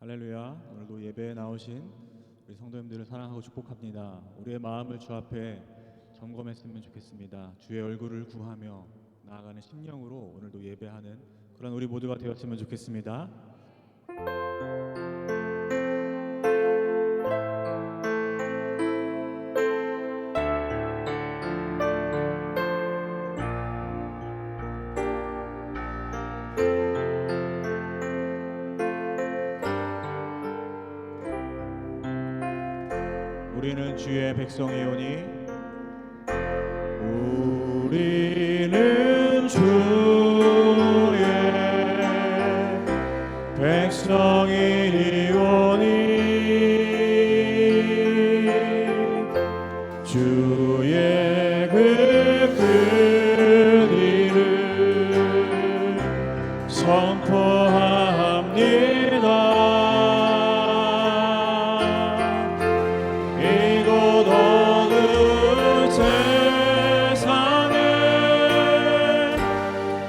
할렐루야. 오늘도 예배에 나오신 우리 성도님들을 사랑하고 축복합니다. 우리의 마음을 주 앞에 점검했으면 좋겠습니다. 주의 얼굴을 구하며 나아가는 심령으로 오늘도 예배하는 그런 우리 모두가 되었으면 좋겠습니다. 우리는 주의 백성이오니 우리는 주의 백성이오니 주의 그 뜻을 선포합니다.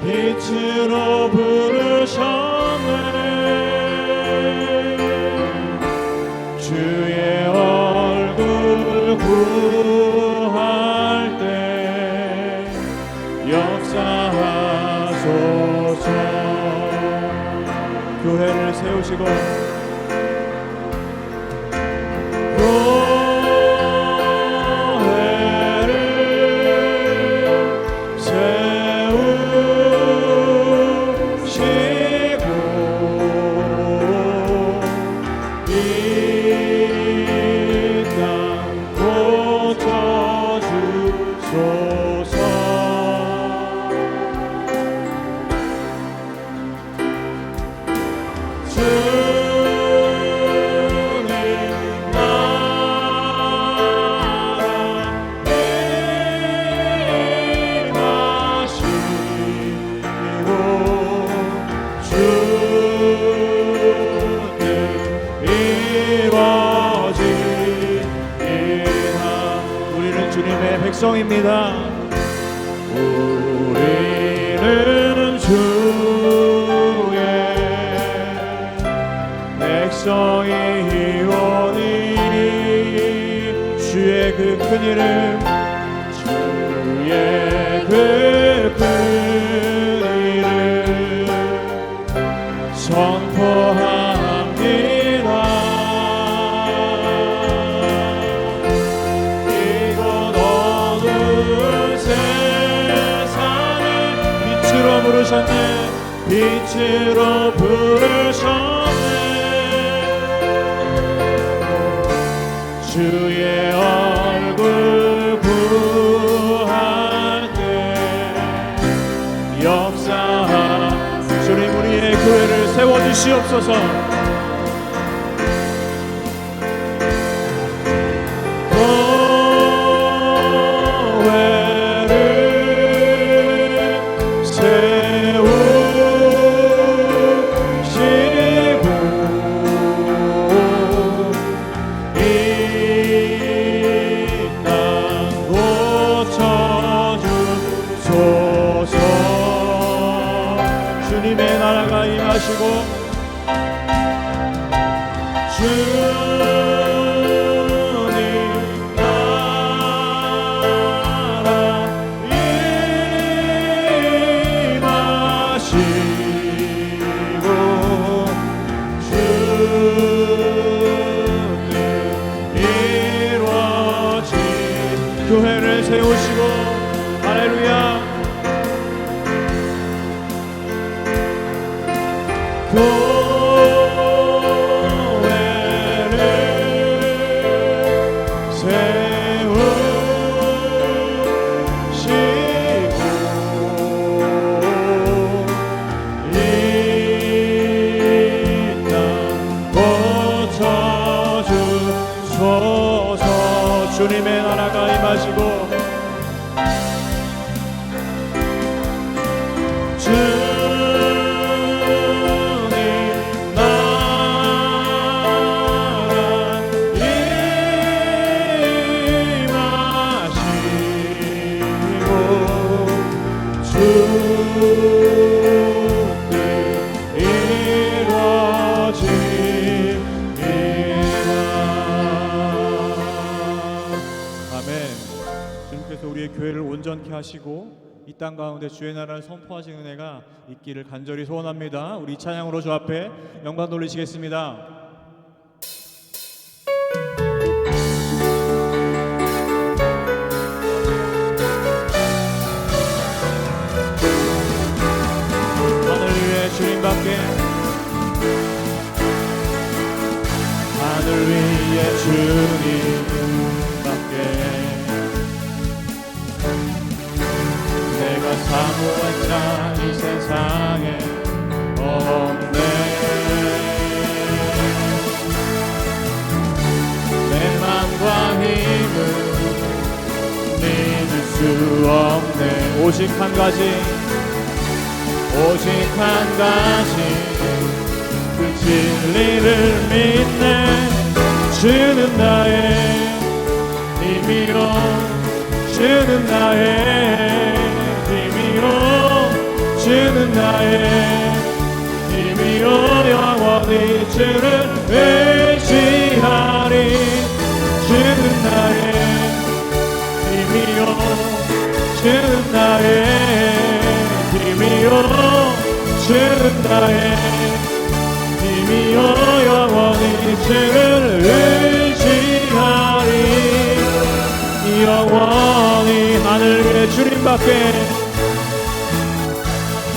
빛으로 부르셨네. 주의 얼굴 구할 때 역사하소서. 교회를 세우시고 백성입니다. 우리는 주의 백성이오니 주의 그 큰 이름 주의 그 큰 이름 선포합니다. 부르셨네. 빛으로 부르셨네. 주의 얼굴 구할 때 역사하. 주님 우리의 교회를 세워주시옵소서. 주님의 나라가 임하시고 주님 나라 임하시고 주님 이루어진 교회를 세우시고 할렐루야. 교회를 세우시고 이 땅 고쳐주소서. 주님의 나라가 임하시고 주님 이루어진 교회를 온전케 하시고 이 땅 가운데 주의 나라를 선포하시는 은혜가 있기를 간절히 소원합니다. 우리 이 찬양으로 주 앞에 영광 돌리시겠습니다. 주님밖에 하늘 위에 주님밖에 내가 사모한 자 이 세상에 없네. 내 맘과 힘은 믿을 수 없네. 오직 한 가지 그 진리를 믿네. 주는 나의 힘이요 주는 나의 힘이요 주는 나의 힘이요 영원히 주를 의지하리. 주는 나의 힘이요 주는 나의 힘이요 주는 나의 힘이요 영원히 주를 의지하리. 영원히 하늘 위에 주님밖에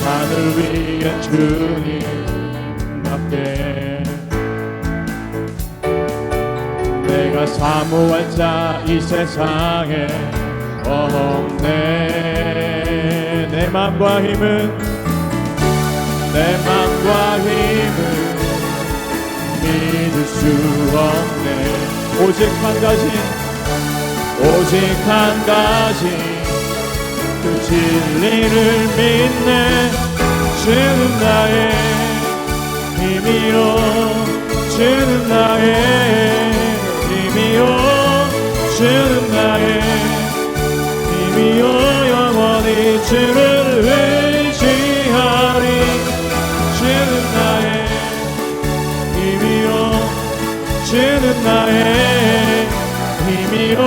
하늘 위에 주님밖에 내가 사모할 자 이 세상에 없네. 내 맘과 힘은 믿을 수 없네. 오직 한 가지 그 진리를 믿네. 주는 나의 힘이요 주는 나의 힘이요 주는 나의 힘이요 영원히 주를 의지하리. 주는 나의 힘이요 주는 나의 힘이요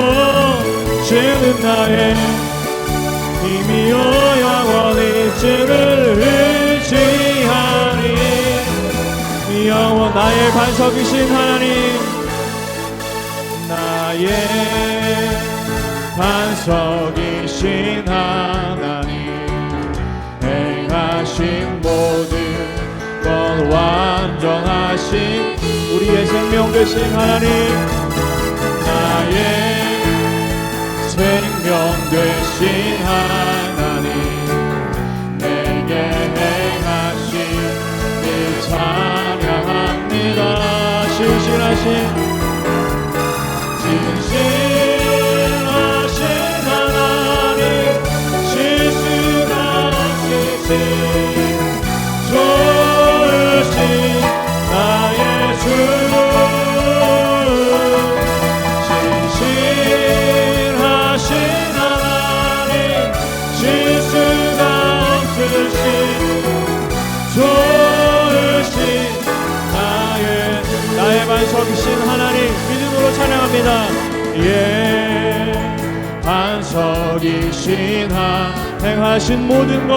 주는 나의 힘이요 영원히 주를 의지하리. 영원 나의 반석이신 하나님 나의 반석이신 하나님 행하신 모든 것 완전하신 우리의 생명 되신 하나님 나의 생명 되신 하나님 내게 행하신 일 찬양합니다. 신실하신 하나님 실수가 없으신 좋으신 나의 주 진실하신 하나님 실수가 없으신 좋으신 나의 반석이신 하나님 믿음으로 찬양합니다. 예 반석이신 행하신 모든 것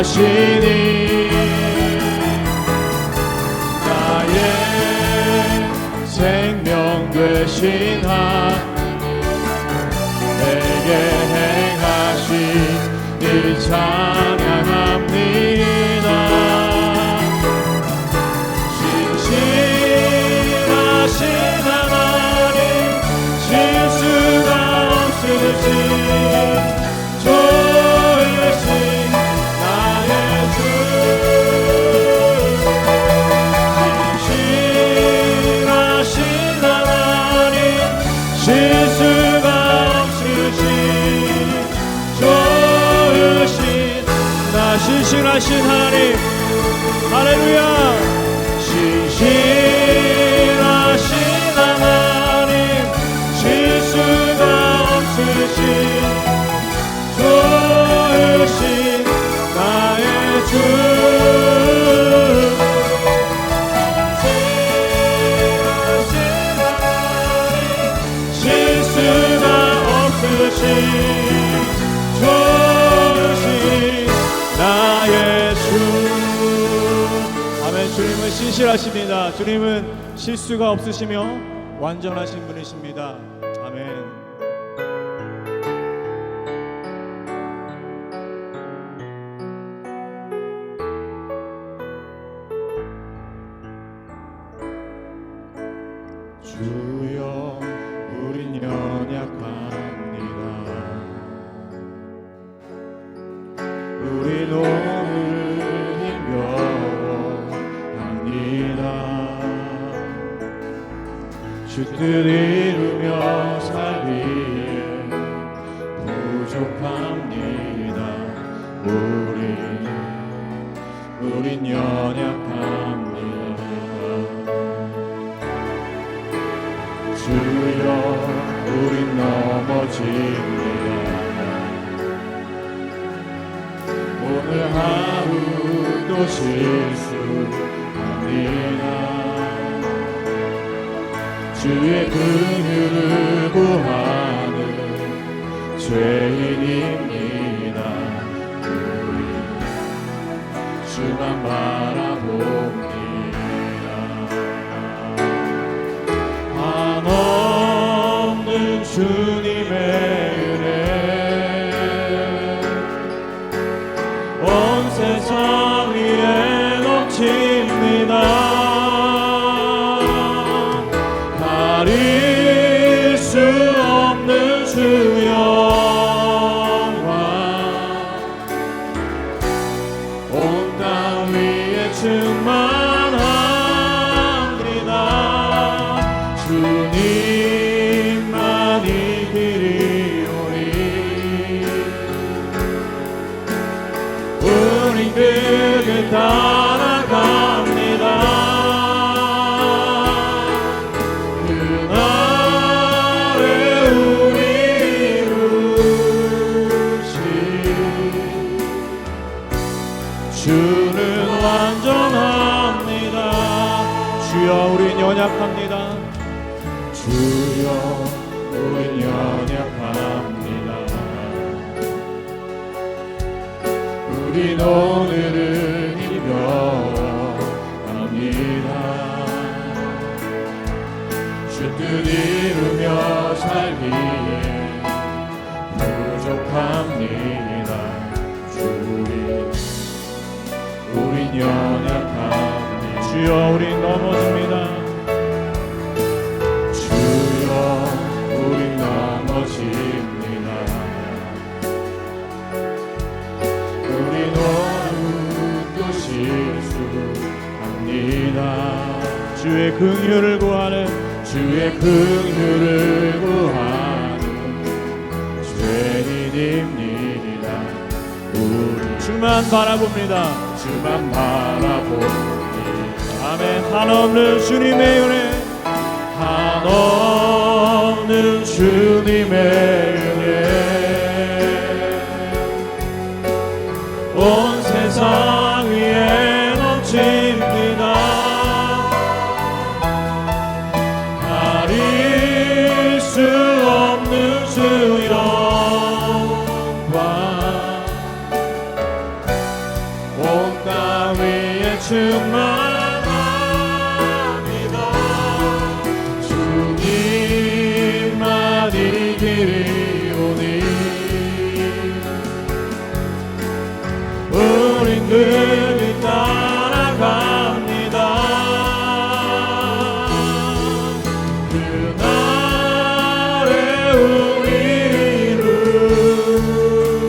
완전하시니 나의 생명 되신 내게 행하신 일 찬양합니다. 신실하신 하나님 실수가 없으신 좋으신 나의 주 신실하신 하나님 실수가 없으신 좋으신 나 신실하신 하나님 할렐루야. 신실하신 하나님 실수가 없으신 좋으신 나의 주 신실하신 하나님 나의 주. 아멘. 주님은 신실하십니다. 주님은 실수가 없으시며 완전하신 분이십니다. 아멘. 주여 우린 연약합니다. 우린 오늘 힘겨워합니다. 주 뜻 이루며 살기에 부족합니다. 우린 연약합니다. 주여 우린 넘어집니다. 오늘 하루도 실수합니다. 주의 긍휼을 구하는 죄인입니다. 우리 주만 바라봅니다. 한없는 주님의 은혜 온 세상 위에 넘칩니다. 가릴 수 없는 주 영광 온 땅 위에 충만합니다. 주님만이 길이오니 우린 그를 따라갑니다. 그날에 우리 이루신 주는 완전합니다. 주여 우린 연약합니다. 주여 우린 연약합니다. 우린 오늘은 힘겨워합니다. 주 뜻 이루며 살기에 부족합니다. 우린 연약합니다. 주여 우린 넘어집니다. 주여 우린 넘어집니다. 우린 오늘도 실수합니다. 주의 긍휼을 구하는 죄인입니다. 우리 주만 바라봅니다. 아멘. 한없는 주님의 은혜 한없는 주님의 은혜 온 세상 위에 넘칩니다. 가릴 수 없는 주 영광 온 땅 위에 충만합니다. 주님만이 길이오니 우린 그를 따라갑니다. 그날에 우리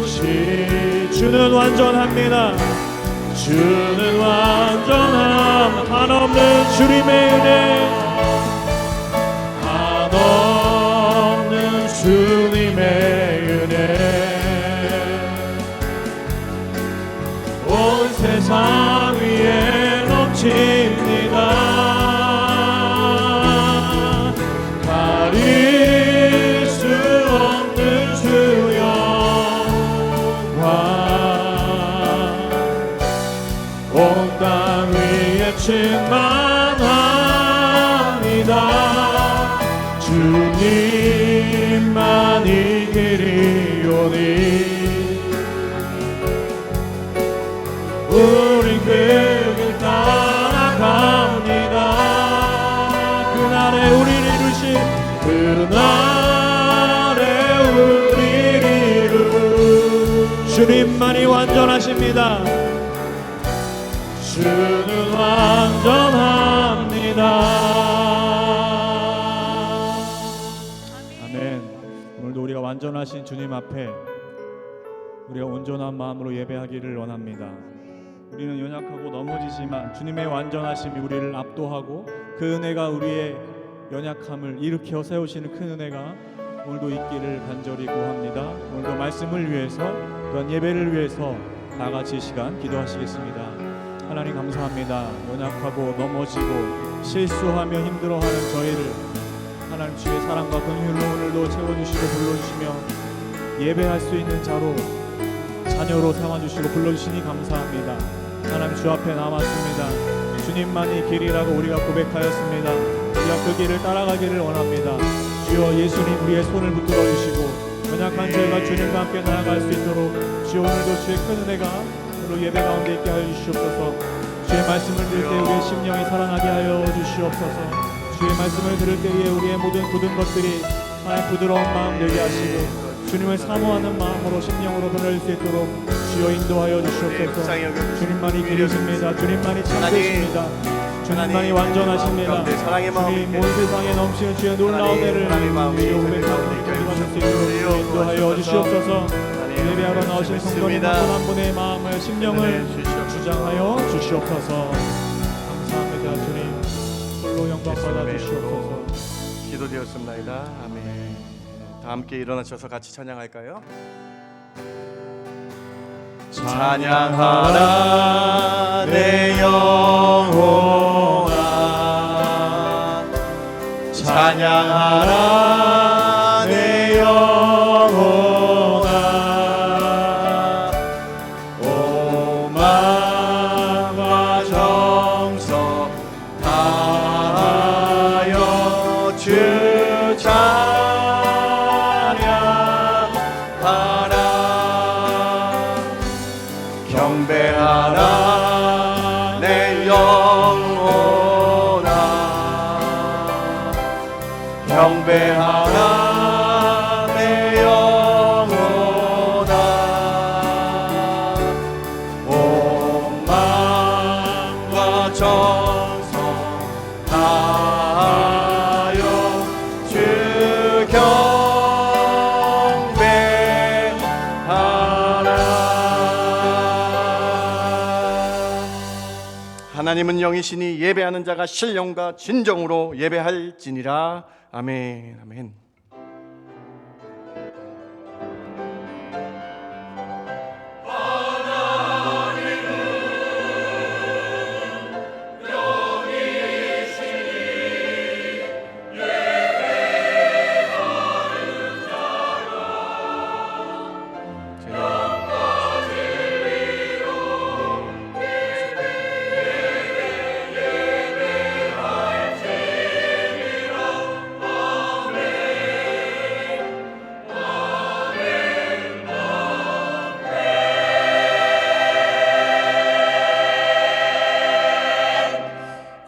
이루신 주는 완전합니다. 주는 완전함 한없는 주님의 은혜 한없는 주님의 은혜 온 세상 위에 넘칩니다. 가릴 수 없는 주 영광 온 땅 위에 충만합니다. 이리오니 우리 그 길 따라갑니다. 그날에 우리를 이루신 그날에 우리를 이루 주님만이 완전하십니다. 주는 완전합니다. 아멘. 오늘도 우리가 완전하신 주님 앞에 우리가 온전한 마음으로 예배하기를 원합니다. 우리는 연약하고 넘어지지만 주님의 완전하심이 우리를 압도하고 그 은혜가 우리의 연약함을 일으켜 세우시는 큰 은혜가 오늘도 있기를 간절히 구합니다. 오늘도 말씀을 위해서 또한 예배를 위해서 다 같이 이 시간 기도하시겠습니다. 하나님 감사합니다. 연약하고 넘어지고 실수하며 힘들어하는 저희를 하나님 주의 사랑과 긍휼로 오늘도 채워주시고 불러주시며 예배할 수 있는 자로 자녀로 삼아주시고 불러주시니 감사합니다. 하나님 주 앞에 남았습니다. 주님만이 길이라고 우리가 고백하였습니다. 우리가 그 길을 따라가기를 원합니다. 주여 예수님 우리의 손을 붙들어 주시고 연약한 저희가 주님과 함께 나아갈 수 있도록 주여 오늘도 주의 큰 은혜가 오늘 예배 가운데 있게 하여 주시옵소서. 주의 말씀을 들을 때 우리의 심령이 살아나게 하여 주시옵소서. 주의 말씀을 들을 때에 우리의 모든 굳은 것들이 하나님 부드러운 마음 되게 하시고 주님을 사모하는 마음으로 심령으로 변할 수 있도록 주여 인도하여 주시옵소서. 주님만이 길이십니다. 주님만이 참되십니다. 주님만이 완전하십니다. 주님 온 세상에 넘치는 주의 놀라운 애를 주여 고백하고 인도하실 수 있도록 인도하여 주시옵소서. 예배하러 나오신 성도님 한 분 한 분의 마음을 심령을 주장하여 주시옵소서. 감사합니다. 주님 홀로 영광 받아 주시옵소서. 기도되었습니다. 아멘. 다 함께 일어나셔서 같이 찬양할까요? 찬양하라 내 영혼아, 찬양하라 내 영혼아, 오 마음과 정성 다하여 주 경배하라 내 영혼아, 경배하라 내 영혼아, 온 마음과 정성 다하여 주 하나님은 영이시니 예배하는 자가 신령과 진정으로 예배할지니라. 아멘. 아멘.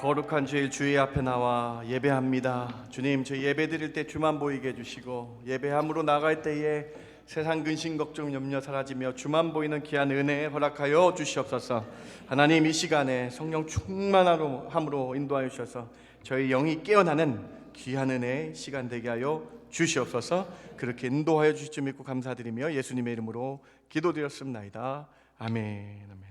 거룩한 주일 주의 앞에 나와 예배합니다. 주님, 저희 예배 드릴 때 주만 보이게 해주시고 예배함으로 나갈 때에 세상 근심 걱정 염려 사라지며 주만 보이는 귀한 은혜 허락하여 주시옵소서. 하나님, 이 시간에 성령 충만함으로 인도하여 주셔서 저희 영이 깨어나는 귀한 은혜의 시간 되게 하여 주시옵소서. 그렇게 인도하여 주실 줄 믿고 감사드리며 예수님의 이름으로 기도드렸습니다. 아멘. 아멘.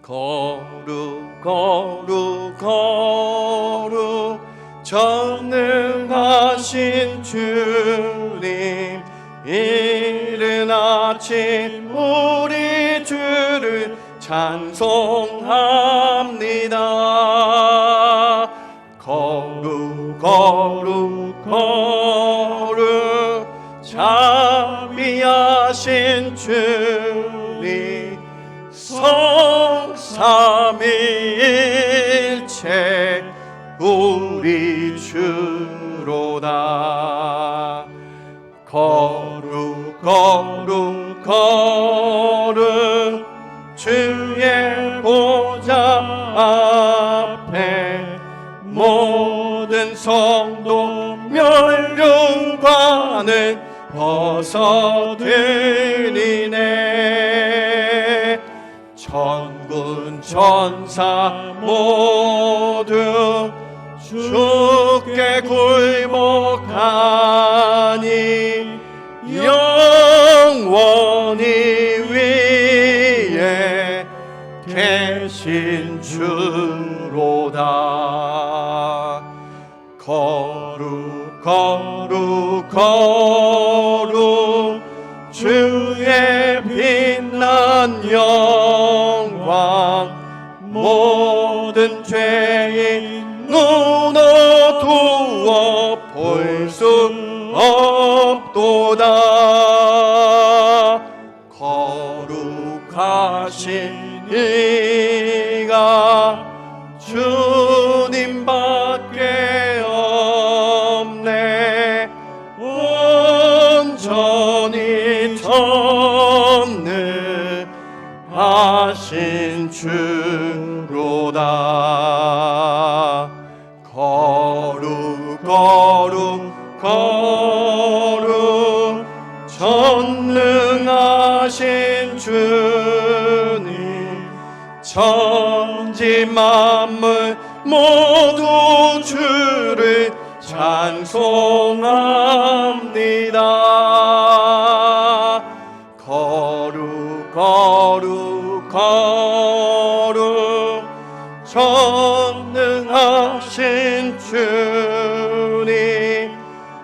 거룩 거룩 거룩 전능하신 주님, 이른 아침 우리 주를 찬송합니다. 거룩 거룩 거룩 자비하신 주님, 성삼위 우리 주로다. 거룩 거룩 거룩 주의 보좌 앞에 모든 성도 멸류관을 벗어드리네. 천군 천사 모두 주께 굴복하니 영원히 위에 계신 주로다. 거룩 거룩 거룩 주의 빛난 영광 모든 죄인 눈 어두워 볼 수 없도다. 거룩하신 이가 주님밖에 없네. 온전히 전능하신 주로다. 거룩 거룩 거룩 전능하신 주님, 천지 만물 모두 주를 찬송합니다. 거룩 거룩 거룩 전능하신 주님,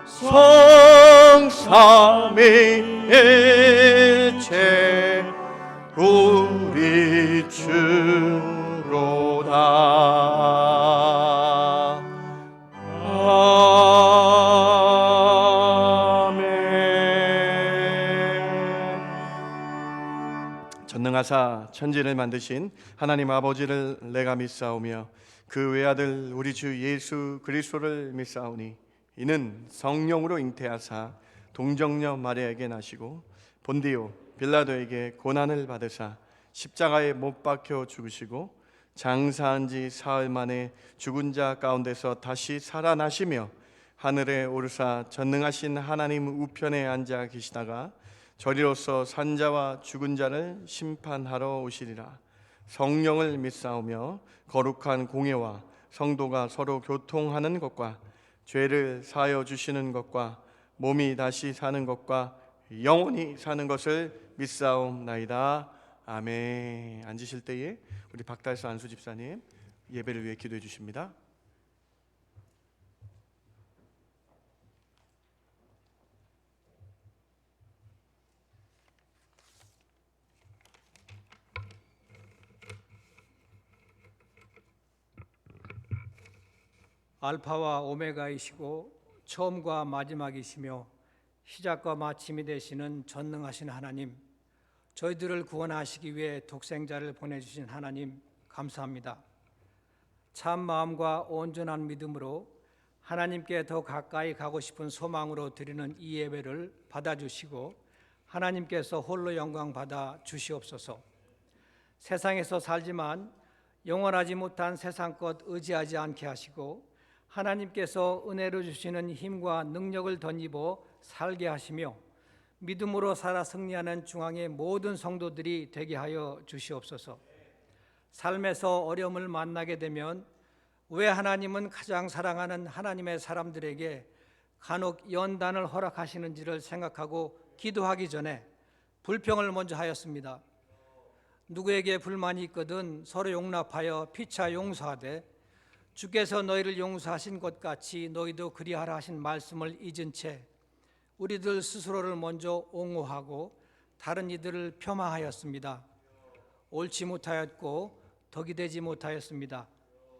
성삼위일체 우리 주로다. 아멘. 전능하사 천지를 만드신 하나님 아버지를 내가 믿사오며 그 외아들 우리 주 예수 그리스도를 믿사오니 이는 성령으로 잉태하사 동정녀 마리아에게 나시고 본디오 빌라도에게 고난을 받으사 십자가에 못 박혀 죽으시고 장사한 지 사흘 만에 죽은 자 가운데서 다시 살아나시며 하늘에 오르사 전능하신 하나님 우편에 앉아 계시다가 저리로서 산자와 죽은 자를 심판하러 오시리라. 성령을 믿사오며 거룩한 공예와 성도가 서로 교통하는 것과 죄를 사하여 주시는 것과 몸이 다시 사는 것과 영원히 사는 것을 믿사옵나이다. 아멘. 앉으실 때에 우리 박달수 안수 집사님 예배를 위해 기도해 주십니다. 알파와 오메가이시고 처음과 마지막이시며 시작과 마침이 되시는 전능하신 하나님, 저희들을 구원하시기 위해 독생자를 보내주신 하나님 감사합니다. 참 마음과 온전한 믿음으로 하나님께 더 가까이 가고 싶은 소망으로 드리는 이 예배를 받아주시고 하나님께서 홀로 영광 받아 주시옵소서. 세상에서 살지만 영원하지 못한 세상 것 의지하지 않게 하시고 하나님께서 은혜로 주시는 힘과 능력을 덧입어 살게 하시며 믿음으로 살아 승리하는 중앙의 모든 성도들이 되게 하여 주시옵소서. 삶에서 어려움을 만나게 되면 왜 하나님은 가장 사랑하는 하나님의 사람들에게 간혹 연단을 허락하시는지를 생각하고 기도하기 전에 불평을 먼저 하였습니다. 누구에게 불만이 있거든 서로 용납하여 피차 용서하되 주께서 너희를 용서하신 것 같이 너희도 그리하라 하신 말씀을 잊은 채 우리들 스스로를 먼저 옹호하고 다른 이들을 폄하하였습니다. 옳지 못하였고 덕이 되지 못하였습니다.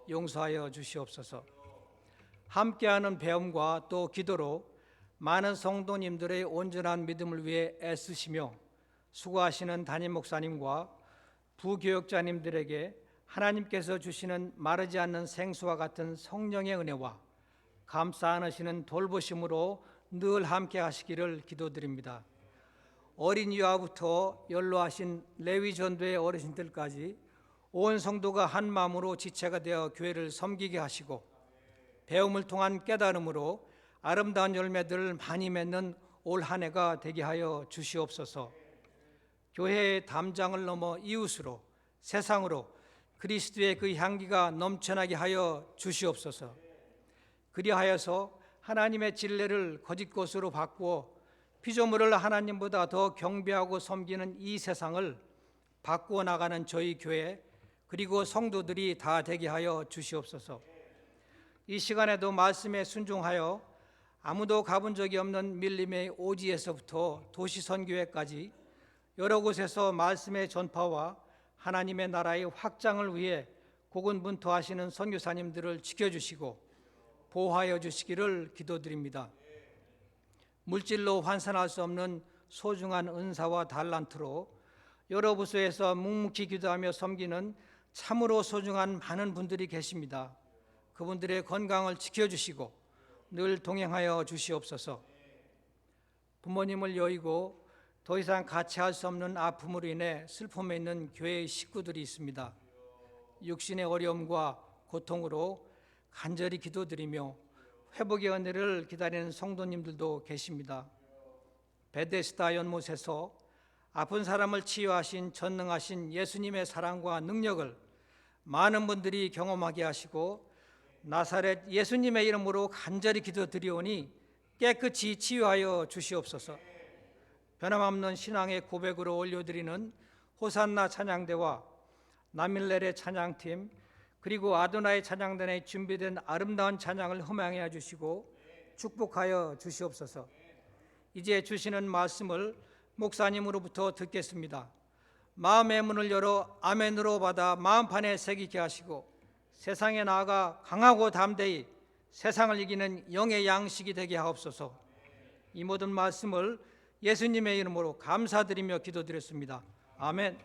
용서하여 주시옵소서. 함께하는 배움과 또 기도로 많은 성도님들의 온전한 믿음을 위해 애쓰시며 수고하시는 담임 목사님과 부교역자님들에게 하나님께서 주시는 마르지 않는 생수와 같은 성령의 은혜와 감싸 안으시는 돌보심으로 늘 함께 하시기를 기도드립니다. 어린 유아부터 연로하신 레위 전도의 어르신들까지 온 성도가 한 마음으로 지체가 되어 교회를 섬기게 하시고 배움을 통한 깨달음으로 아름다운 열매들을 많이 맺는 올 한 해가 되게 하여 주시옵소서. 교회의 담장을 넘어 이웃으로 세상으로 그리스도의 그 향기가 넘쳐나게 하여 주시옵소서. 그리하여서 하나님의 진리를 거짓 것으로 바꾸어 피조물을 하나님보다 더 경배하고 섬기는 이 세상을 바꾸어 나가는 저희 교회 그리고 성도들이 다 되게 하여 주시옵소서. 이 시간에도 말씀에 순종하여 아무도 가본 적이 없는 밀림의 오지에서부터 도시 선교회까지 여러 곳에서 말씀의 전파와 하나님의 나라의 확장을 위해 고군분투하시는 선교사님들을 지켜주시고 보호하여 주시기를 기도드립니다. 물질로 환산할 수 없는 소중한 은사와 달란트로 여러 부서에서 묵묵히 기도하며 섬기는 참으로 소중한 많은 분들이 계십니다. 그분들의 건강을 지켜주시고 늘 동행하여 주시옵소서. 부모님을 여의고 더 이상 같이 할 수 없는 아픔으로 인해 슬픔에 있는 교회의 식구들이 있습니다. 육신의 어려움과 고통으로 간절히 기도드리며 회복의 은혜를 기다리는 성도님들도 계십니다. 베데스다 연못에서 아픈 사람을 치유하신 전능하신 예수님의 사랑과 능력을 많은 분들이 경험하게 하시고 나사렛 예수님의 이름으로 간절히 기도드리오니 깨끗이 치유하여 주시옵소서. 변함없는 신앙의 고백으로 올려드리는 호산나 찬양대와 나밀렐의 찬양팀 그리고 아도나의 찬양단에 준비된 아름다운 찬양을 흠양해 주시고 축복하여 주시옵소서. 이제 주시는 말씀을 목사님으로부터 듣겠습니다. 마음의 문을 열어 아멘으로 받아 마음판에 새기게 하시고 세상에 나아가 강하고 담대히 세상을 이기는 영의 양식이 되게 하옵소서. 이 모든 말씀을 예수님의 이름으로 감사드리며 기도드렸습니다. 아멘.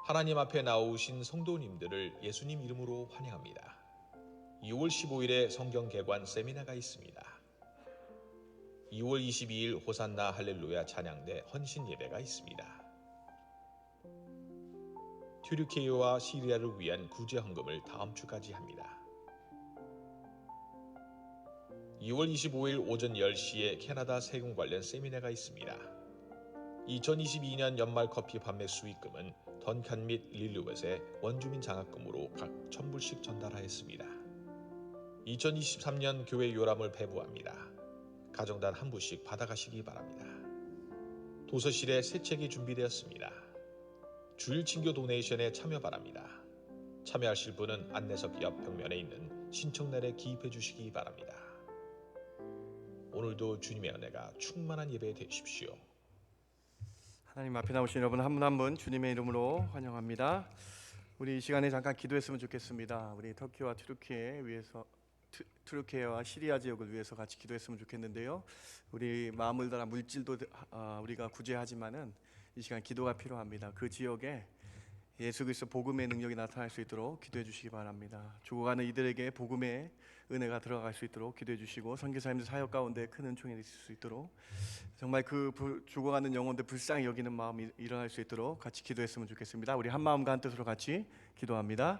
하나님 앞에 나오신 성도님들을 예수님 이름으로 환영합니다. 2월 15일에 성경 개관 세미나가 있습니다. 2월 22일 호산나 할렐루야 찬양대 헌신 예배가 있습니다. 튀르키예와 시리아를 위한 구제 헌금을 다음 주까지 합니다. 2월 25일 오전 10시에 캐나다 세금 관련 세미나가 있습니다. 2022년 연말 커피 판매 수익금은 던칸 및 릴루벳의 원주민 장학금으로 각 1,000불씩 전달하였습니다. 2023년 교회 요람을 배부합니다. 가정당 한 부씩 받아가시기 바랍니다. 도서실에 새 책이 준비되었습니다. 주일 친교 도네이션에 참여 바랍니다. 참여하실 분은 안내석 옆 벽면에 있는 신청란에 기입해 주시기 바랍니다. 오늘도 주님의 은혜가 충만한 예배 되십시오. 하나님 앞에 나오신 여러분 한 분 한 분 주님의 이름으로 환영합니다. 우리 이 시간에 잠깐 기도했으면 좋겠습니다. 우리 터키와 튀르키예와 시리아 지역을 위해서 같이 기도했으면 좋겠는데요. 우리 마음을 다한 물질도 우리가 구제하지만은 이 시간 기도가 필요합니다. 그 지역에 예수 그리스도 복음의 능력이 나타날 수 있도록 기도해 주시기 바랍니다. 죽어가는 이들에게 복음의 은혜가 들어갈 수 있도록 기도해 주시고 선교사님들 사역 가운데 큰 은총이 있을 수 있도록 정말 그 죽어가는 영혼들 불쌍히 여기는 마음이 일어날 수 있도록 같이 기도했으면 좋겠습니다. 우리 한 마음과 한 뜻으로 같이 기도합니다.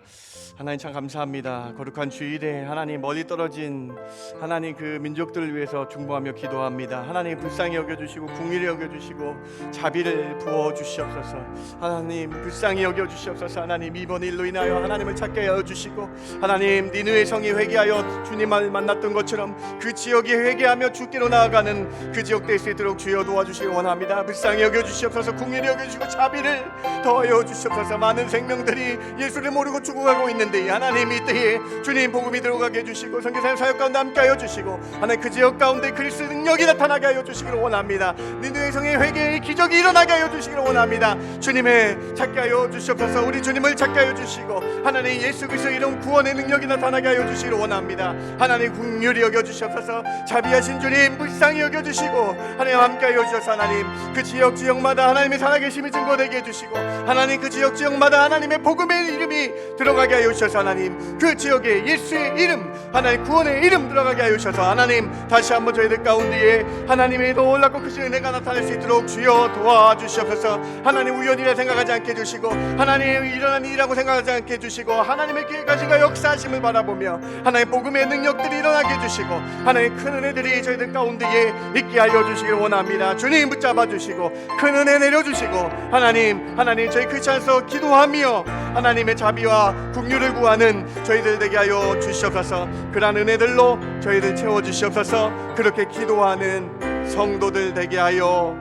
하나님 참 감사합니다. 거룩한 주일에 하나님 멀리 떨어진 하나님 그 민족들을 위해서 중보하며 기도합니다. 하나님 불쌍히 여겨주시고 궁일히 여겨주시고 자비를 부어주시옵소서. 하나님 불쌍히 여겨주시옵소서. 하나님 이번 일로 인하여 하나님을 찾게 하여 주시고 하나님 니느웨 성이 회개하여 주님을 만났던 것처럼 그 지역이 회개하며 주께로 나아가는 그 지역 될 수 있도록 주여 도와주시기 원합니다. 불쌍히 여겨주시옵소서. 궁일히 여겨주시고 자비를 더하여 주시옵소서. 많은 생명들이 예수를 모르고 죽어가고 있는데 하나님 이때에 주님 복음이 들어가게 해주시고 선교사님 사역 가운데 함께하여 주시고 하나님 그 지역 가운데 그리스도의 능력이 나타나게 하여 주시기를 원합니다. 니느웨 성의 회개의 기적이 일어나게 하여 주시기를 원합니다. 주님의 찾게 하여 주시옵소서. 우리 주님을 찾게 하여 주시고 하나님 예수 그리스도의 이런 구원의 능력이 나타나게 하여 주시기를 원합니다. 하나님 긍휼히 여겨 주시옵소서. 자비하신 주님 불쌍히 여겨 주시고 하나님 함께하여 주셔서 하나님 그 지역마다 하나님의 살아계심이 증거되게 해주시고 하나님 그 지역마다 하나님의 복음의 이름이 들어가게 하여 주셔서 하나님 그 지역에 예수의 이름 하나님 구원의 이름 들어가게 하여 주셔서 하나님 다시 한번 저희들 가운데에 하나님의 놀랍고 크신 은혜가 나타날 수 있도록 주여 도와주시옵소서. 하나님 우연이라 생각하지 않게 해주시고 하나님 일어난 일이라고 생각하지 않게 해주시고 하나님의 계획하신가 역사하심을 바라보며 하나님 복음의 능력들이 일어나게 해주시고 하나님 큰 은혜들이 저희들 가운데에 있게 하여 주시길 원합니다. 주님 붙잡아 주시고 큰 은혜 내려주시고 하나님 저희 크리스찬에서 기도하며 하나님의 자비와 긍휼을 구하는 저희들 되게 하여 주시옵소서. 그러한 은혜들로 저희들 채워주시옵소서. 그렇게 기도하는 성도들 되게 하여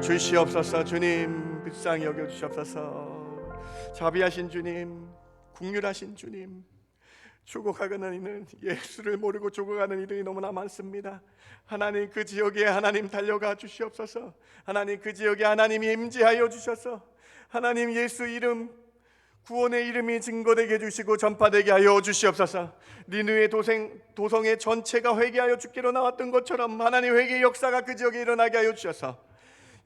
주시옵소서. 주님 불쌍히 여겨주시옵소서. 자비하신 주님 긍휼하신 주님 죽어가는 이는 예수를 모르고 죽어가는 이들이 너무나 많습니다. 하나님 그 지역에 하나님 달려가 주시옵소서. 하나님 그 지역에 하나님이 임재하여 주셔서 하나님 예수 이름 구원의 이름이 증거되게 해주시고 전파되게 하여 주시옵소서. 니느웨 도성의 전체가 회개하여 주께로 나왔던 것처럼 하나님 회개의 역사가 그 지역에 일어나게 하여 주셔서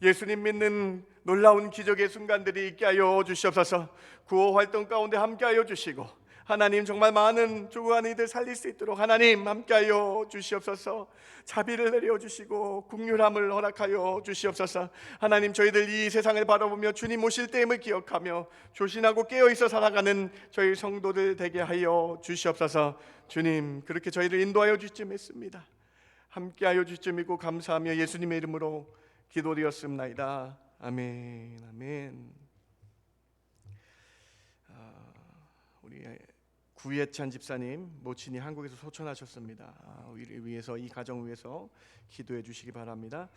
예수님 믿는 놀라운 기적의 순간들이 있게 하여 주시옵소서. 구호 활동 가운데 함께하여 주시고 하나님 정말 많은 죽어가는 이들 살릴 수 있도록 하나님 함께하여 주시옵소서. 자비를 내려주시고 긍휼함을 허락하여 주시옵소서. 하나님 저희들 이 세상을 바라보며 주님 오실 때임을 기억하며 조신하고 깨어있어 살아가는 저희 성도들 되게 하여 주시옵소서. 주님 그렇게 저희를 인도하여 주시지 믿습니다. 함께하여 주시지 믿고 감사하며 예수님의 이름으로 기도드렸습니다. 아멘. 아멘. 우리 구예찬 집사님 모친이 한국에서 소천하셨습니다. 우리를 위해서 이 가정 위해서 기도해 주시기 바랍니다.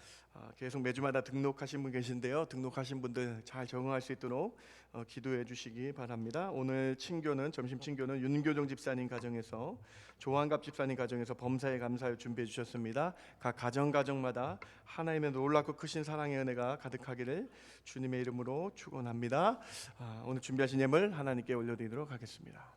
계속 매주마다 등록하신 분 계신데요. 등록하신 분들 잘 적응할 수 있도록 기도해 주시기 바랍니다. 오늘 점심 친교는 윤교정 집사님 가정에서 조한갑 집사님 가정에서 범사에 감사를 준비해 주셨습니다. 각 가정마다 하나님의 놀랍고 크신 사랑의 은혜가 가득하기를 주님의 이름으로 축원합니다. 오늘 준비하신 예물 하나님께 올려드리도록 하겠습니다.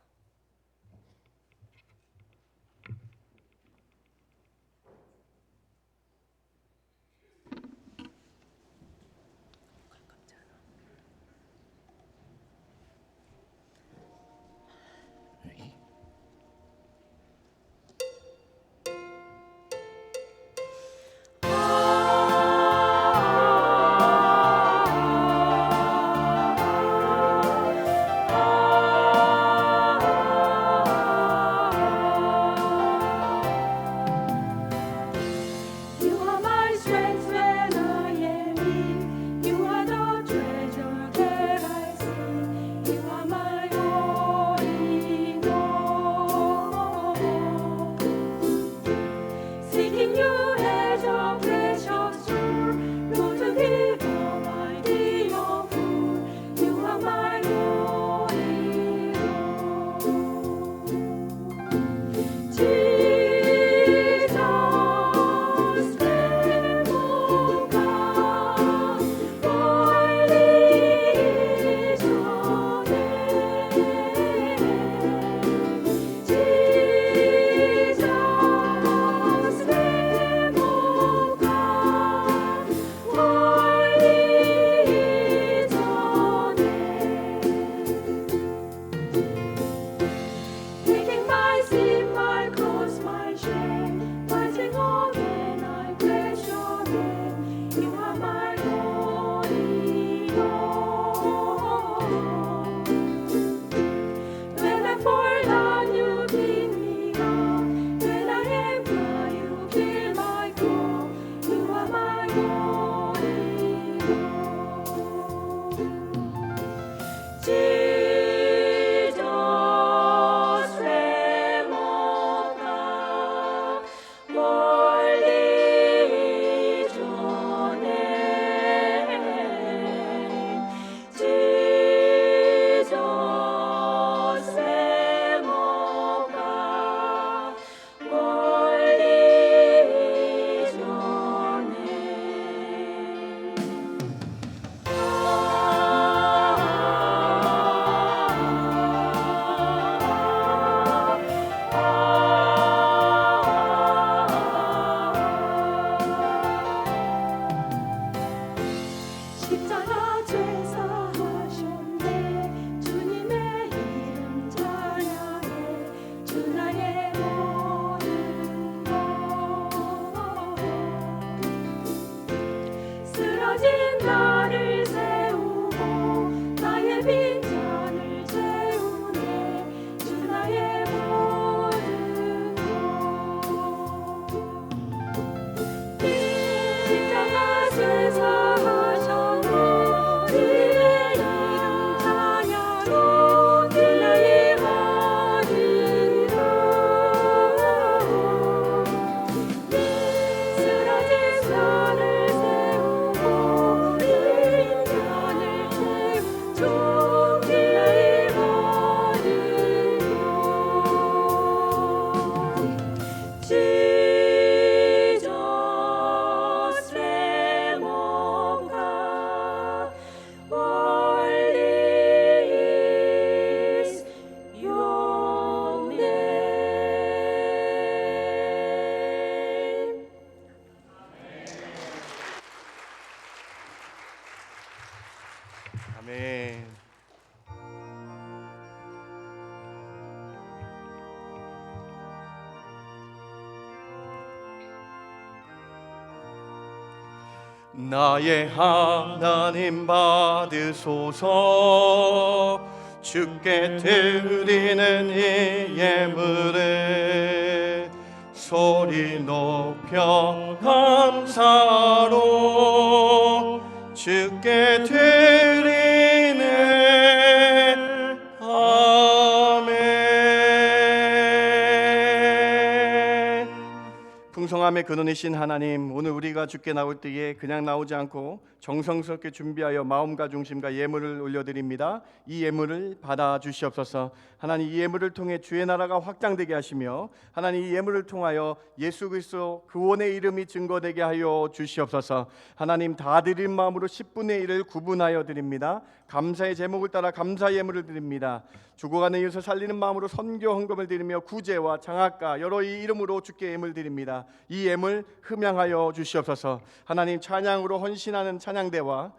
십자가 죄사 하셨네. 주님의 이름 찬양해. 주 나의 모든 것. 쓰러진 나를 세우고 나의 빈잔을 채우네. 주 나의 모든 것. 십자가 죄사 아멘. 나의 하나님 받으소서. 주께 드리는 이 예물을 소리 높여 감사로 주께 드리네. 아멘. 풍성함의 근원이신 하나님, 오늘 우리가 주께 나올 때에 그냥 나오지 않고 정성스럽게 준비하여 마음과 중심과 예물을 올려드립니다. 이 예물을 받아 주시옵소서. 하나님, 이 예물을 통해 주의 나라가 확장되게 하시며 하나님, 이 예물을 통하여 예수 그리스도 구원의 이름이 증거되게 하여 주시옵소서. 하나님, 다 드린 마음으로 10분의 1을 구분하여 드립니다. 감사의 제목을 따라 감사 예물을 드립니다. 죽어가는 이웃을 살리는 마음으로 선교 헌금을 드리며 구제와 장학과 여러 이 이름으로 주께 예물 드립니다. 이 예물 흠양하여 주시옵소서. 하나님, 찬양으로 헌신하는 찬양대와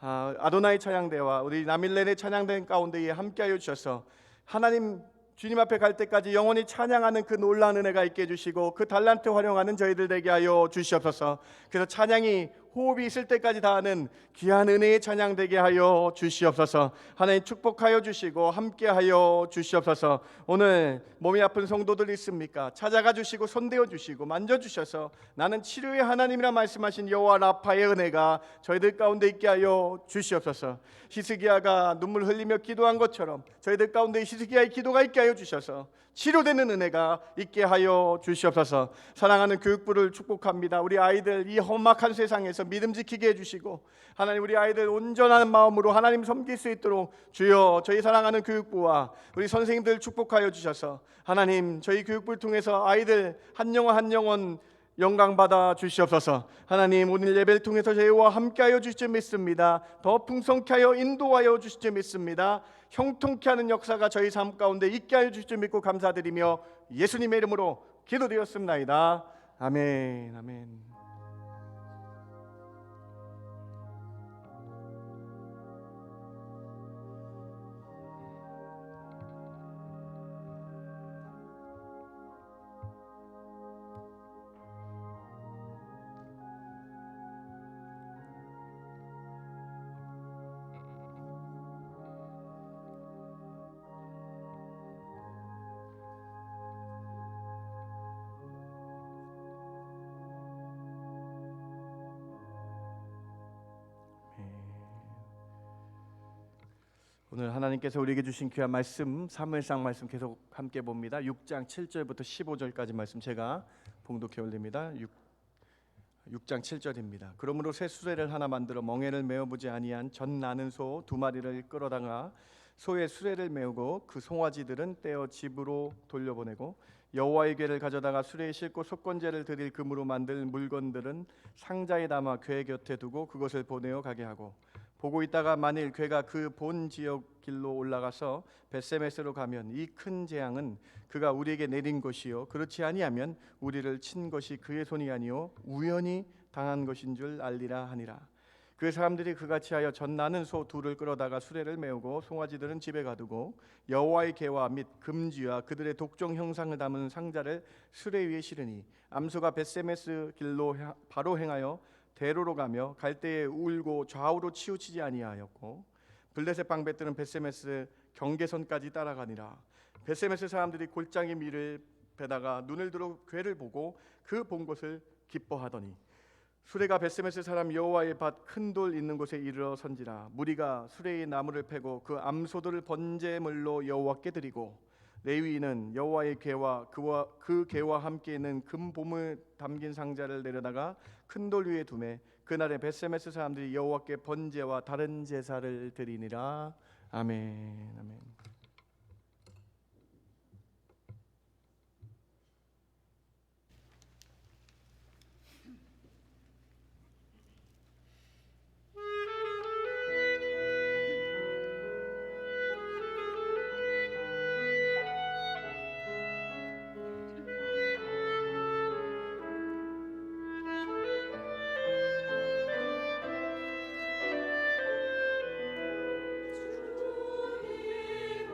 아도나이 찬양대와 우리 나밀레네 찬양대 가운데에 함께하여 주셔서 하나님 주님 앞에 갈 때까지 영원히 찬양하는 그 놀라운 은혜가 있게 해주시고 그 달란트 활용하는 저희들 되게 하여 주시옵소서. 그래서 찬양이 호흡이 있을 때까지 다하는 귀한 은혜의 찬양 되게 하여 주시옵소서. 하나님 축복하여 주시고 함께하여 주시옵소서. 오늘 몸이 아픈 성도들 있습니까? 찾아가 주시고 손대어 주시고 만져주셔서 나는 치료의 하나님이라 말씀하신 여호와 라파의 은혜가 저희들 가운데 있게 하여 주시옵소서. 히스기야가 눈물 흘리며 기도한 것처럼 저희들 가운데 히스기야의 기도가 있게 하여 주셔서 치료되는 은혜가 있게 하여 주시옵소서. 사랑하는 교육부를 축복합니다. 우리 아이들 이 험악한 세상에서 믿음 지키게 해주시고 하나님, 우리 아이들 온전한 마음으로 하나님 섬길 수 있도록 주여 저희 사랑하는 교육부와 우리 선생님들 축복하여 주셔서 하나님, 저희 교육부를 통해서 아이들 한 영혼 한 영혼 영광 받아 주시옵소서. 하나님, 오늘 예배를 통해서 저희와 함께하여 주실 줄 믿습니다. 더 풍성케 하여 인도하여 주실 줄 믿습니다. 형통케 하는 역사가 저희 삶 가운데 있게 하여 주실 줄 믿고 감사드리며 예수님의 이름으로 기도드렸습나이다. 아멘. 아멘. 오늘 하나님께서 우리에게 주신 귀한 말씀 사무엘상 말씀 계속 함께 봅니다. 6장 7절부터 15절까지 말씀 제가 봉독해 올립니다. 6장 7절입니다. 그러므로 새 수레를 하나 만들어 멍에를 메어보지 아니한 전 나는 소 2마리를 끌어다가 소의 수레를 메우고 그 송아지들은 떼어 집으로 돌려보내고 여호와의 궤를 가져다가 수레에 싣고 속건제를 드릴 금으로 만들 물건들은 상자에 담아 궤 곁에 두고 그것을 보내어 가게 하고 보고 있다가 만일 궤가 그 본 지역 길로 올라가서 벳세메스로 가면 이 큰 재앙은 그가 우리에게 내린 것이요 그렇지 아니하면 우리를 친 것이 그의 손이 아니요 우연히 당한 것인 줄 알리라 하니라. 그 사람들이 그같이 하여 전 나는 소 2를 끌어다가 수레를 메우고 송아지들은 집에 가두고 여호와의 궤와 및 금지와 그들의 독종 형상을 담은 상자를 수레 위에 실으니 암소가 벳세메스 길로 바로 행하여 대로로 가며 갈대에 울고 좌우로 치우치지 아니하였고 블레셋 방백들은 벳세메스 경계선까지 따라가니라. 벳세메스 사람들이 골짜기 밀을 베다가 눈을 들어 궤를 보고 그 본 것을 기뻐하더니 수레가 벳세메스 사람 여호와의 밭 큰 돌 있는 곳에 이르러 선지라. 무리가 수레의 나무를 패고 그 암소들을 번제물로 여호와께 드리고 레위인은 여호와의 궤와 그 궤와 함께 있는 금 보물 담긴 상자를 내려다가 큰 돌 위에 두매 그날에 벳세메스 사람들이 여호와께 번제와 다른 제사를 드리니라. 아멘. 아멘. 주님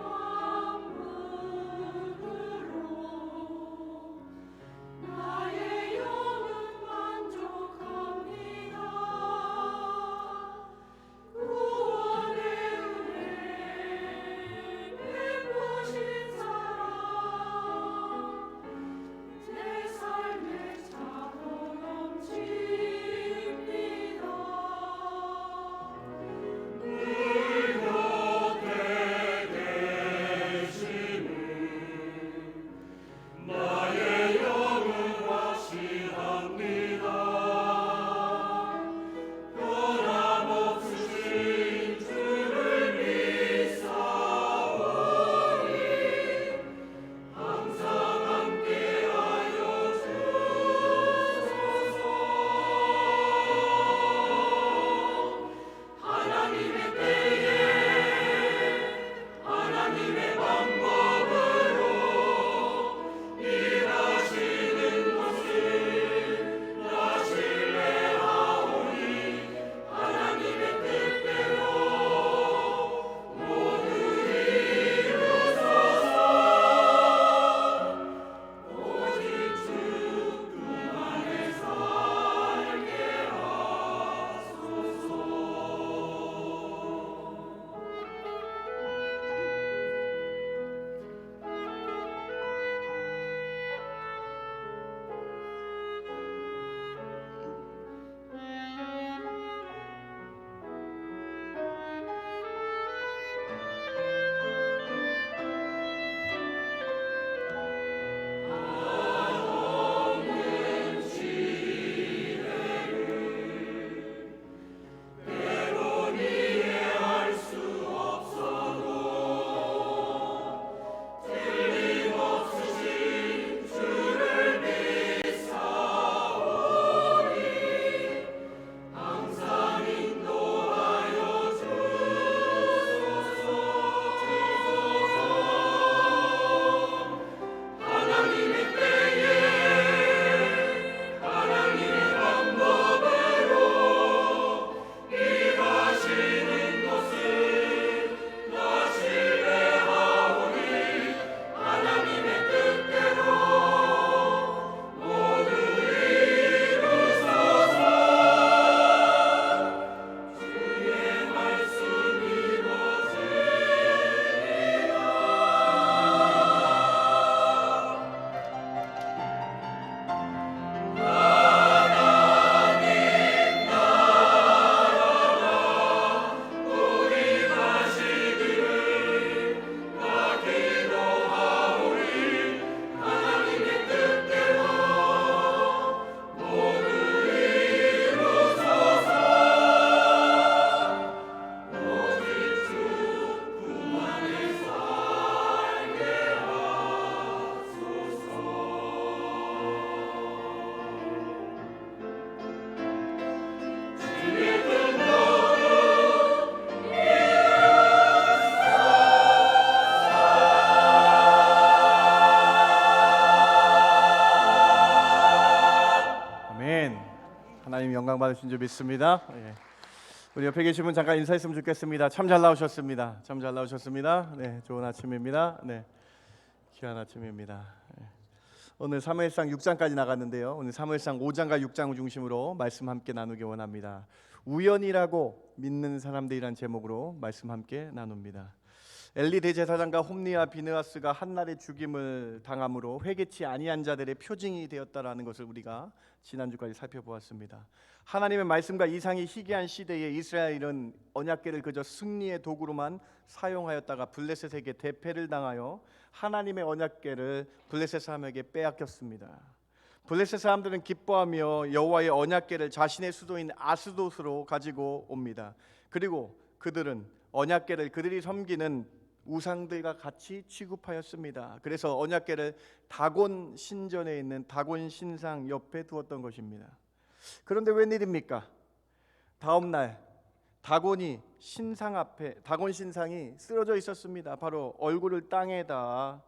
받으신 줄 믿습니다. 예. 우리 옆에 계신 분 잠깐 인사했으면 좋겠습니다. 참 잘 나오셨습니다. 참 잘 나오셨습니다. 네, 좋은 아침입니다. 네, 귀한 아침입니다. 예. 오늘 사무엘상 6장까지 나갔는데요. 오늘 사무엘상 5장과 6장을 중심으로 말씀 함께 나누기 원합니다. 우연이라고 믿는 사람들이란 제목으로 말씀 함께 나눕니다. 엘리 대제사장과 홈리와 비느하스가 한날의 죽임을 당함으로 회개치 아니한 자들의 표징이 되었다라는 것을 우리가 지난주까지 살펴보았습니다. 하나님의 말씀과 이상이 희귀한 시대에 이스라엘은 언약궤를 그저 승리의 도구로만 사용하였다가 블레셋에게 대패를 당하여 하나님의 언약궤를 블레셋 사람에게 빼앗겼습니다. 블레셋 사람들은 기뻐하며 여호와의 언약궤를 자신의 수도인 아스돗으로 가지고 옵니다. 그리고 그들은 언약궤를 그들이 섬기는 우상들과 같이 취급하였습니다. 그래서 언약궤를 다곤 신전에 있는 다곤 신상 옆에 두었던 것입니다. 그런데 웬일입니까? 다음 날 다곤 신상이 쓰러져 있었습니다. 바로 얼굴을 땅에다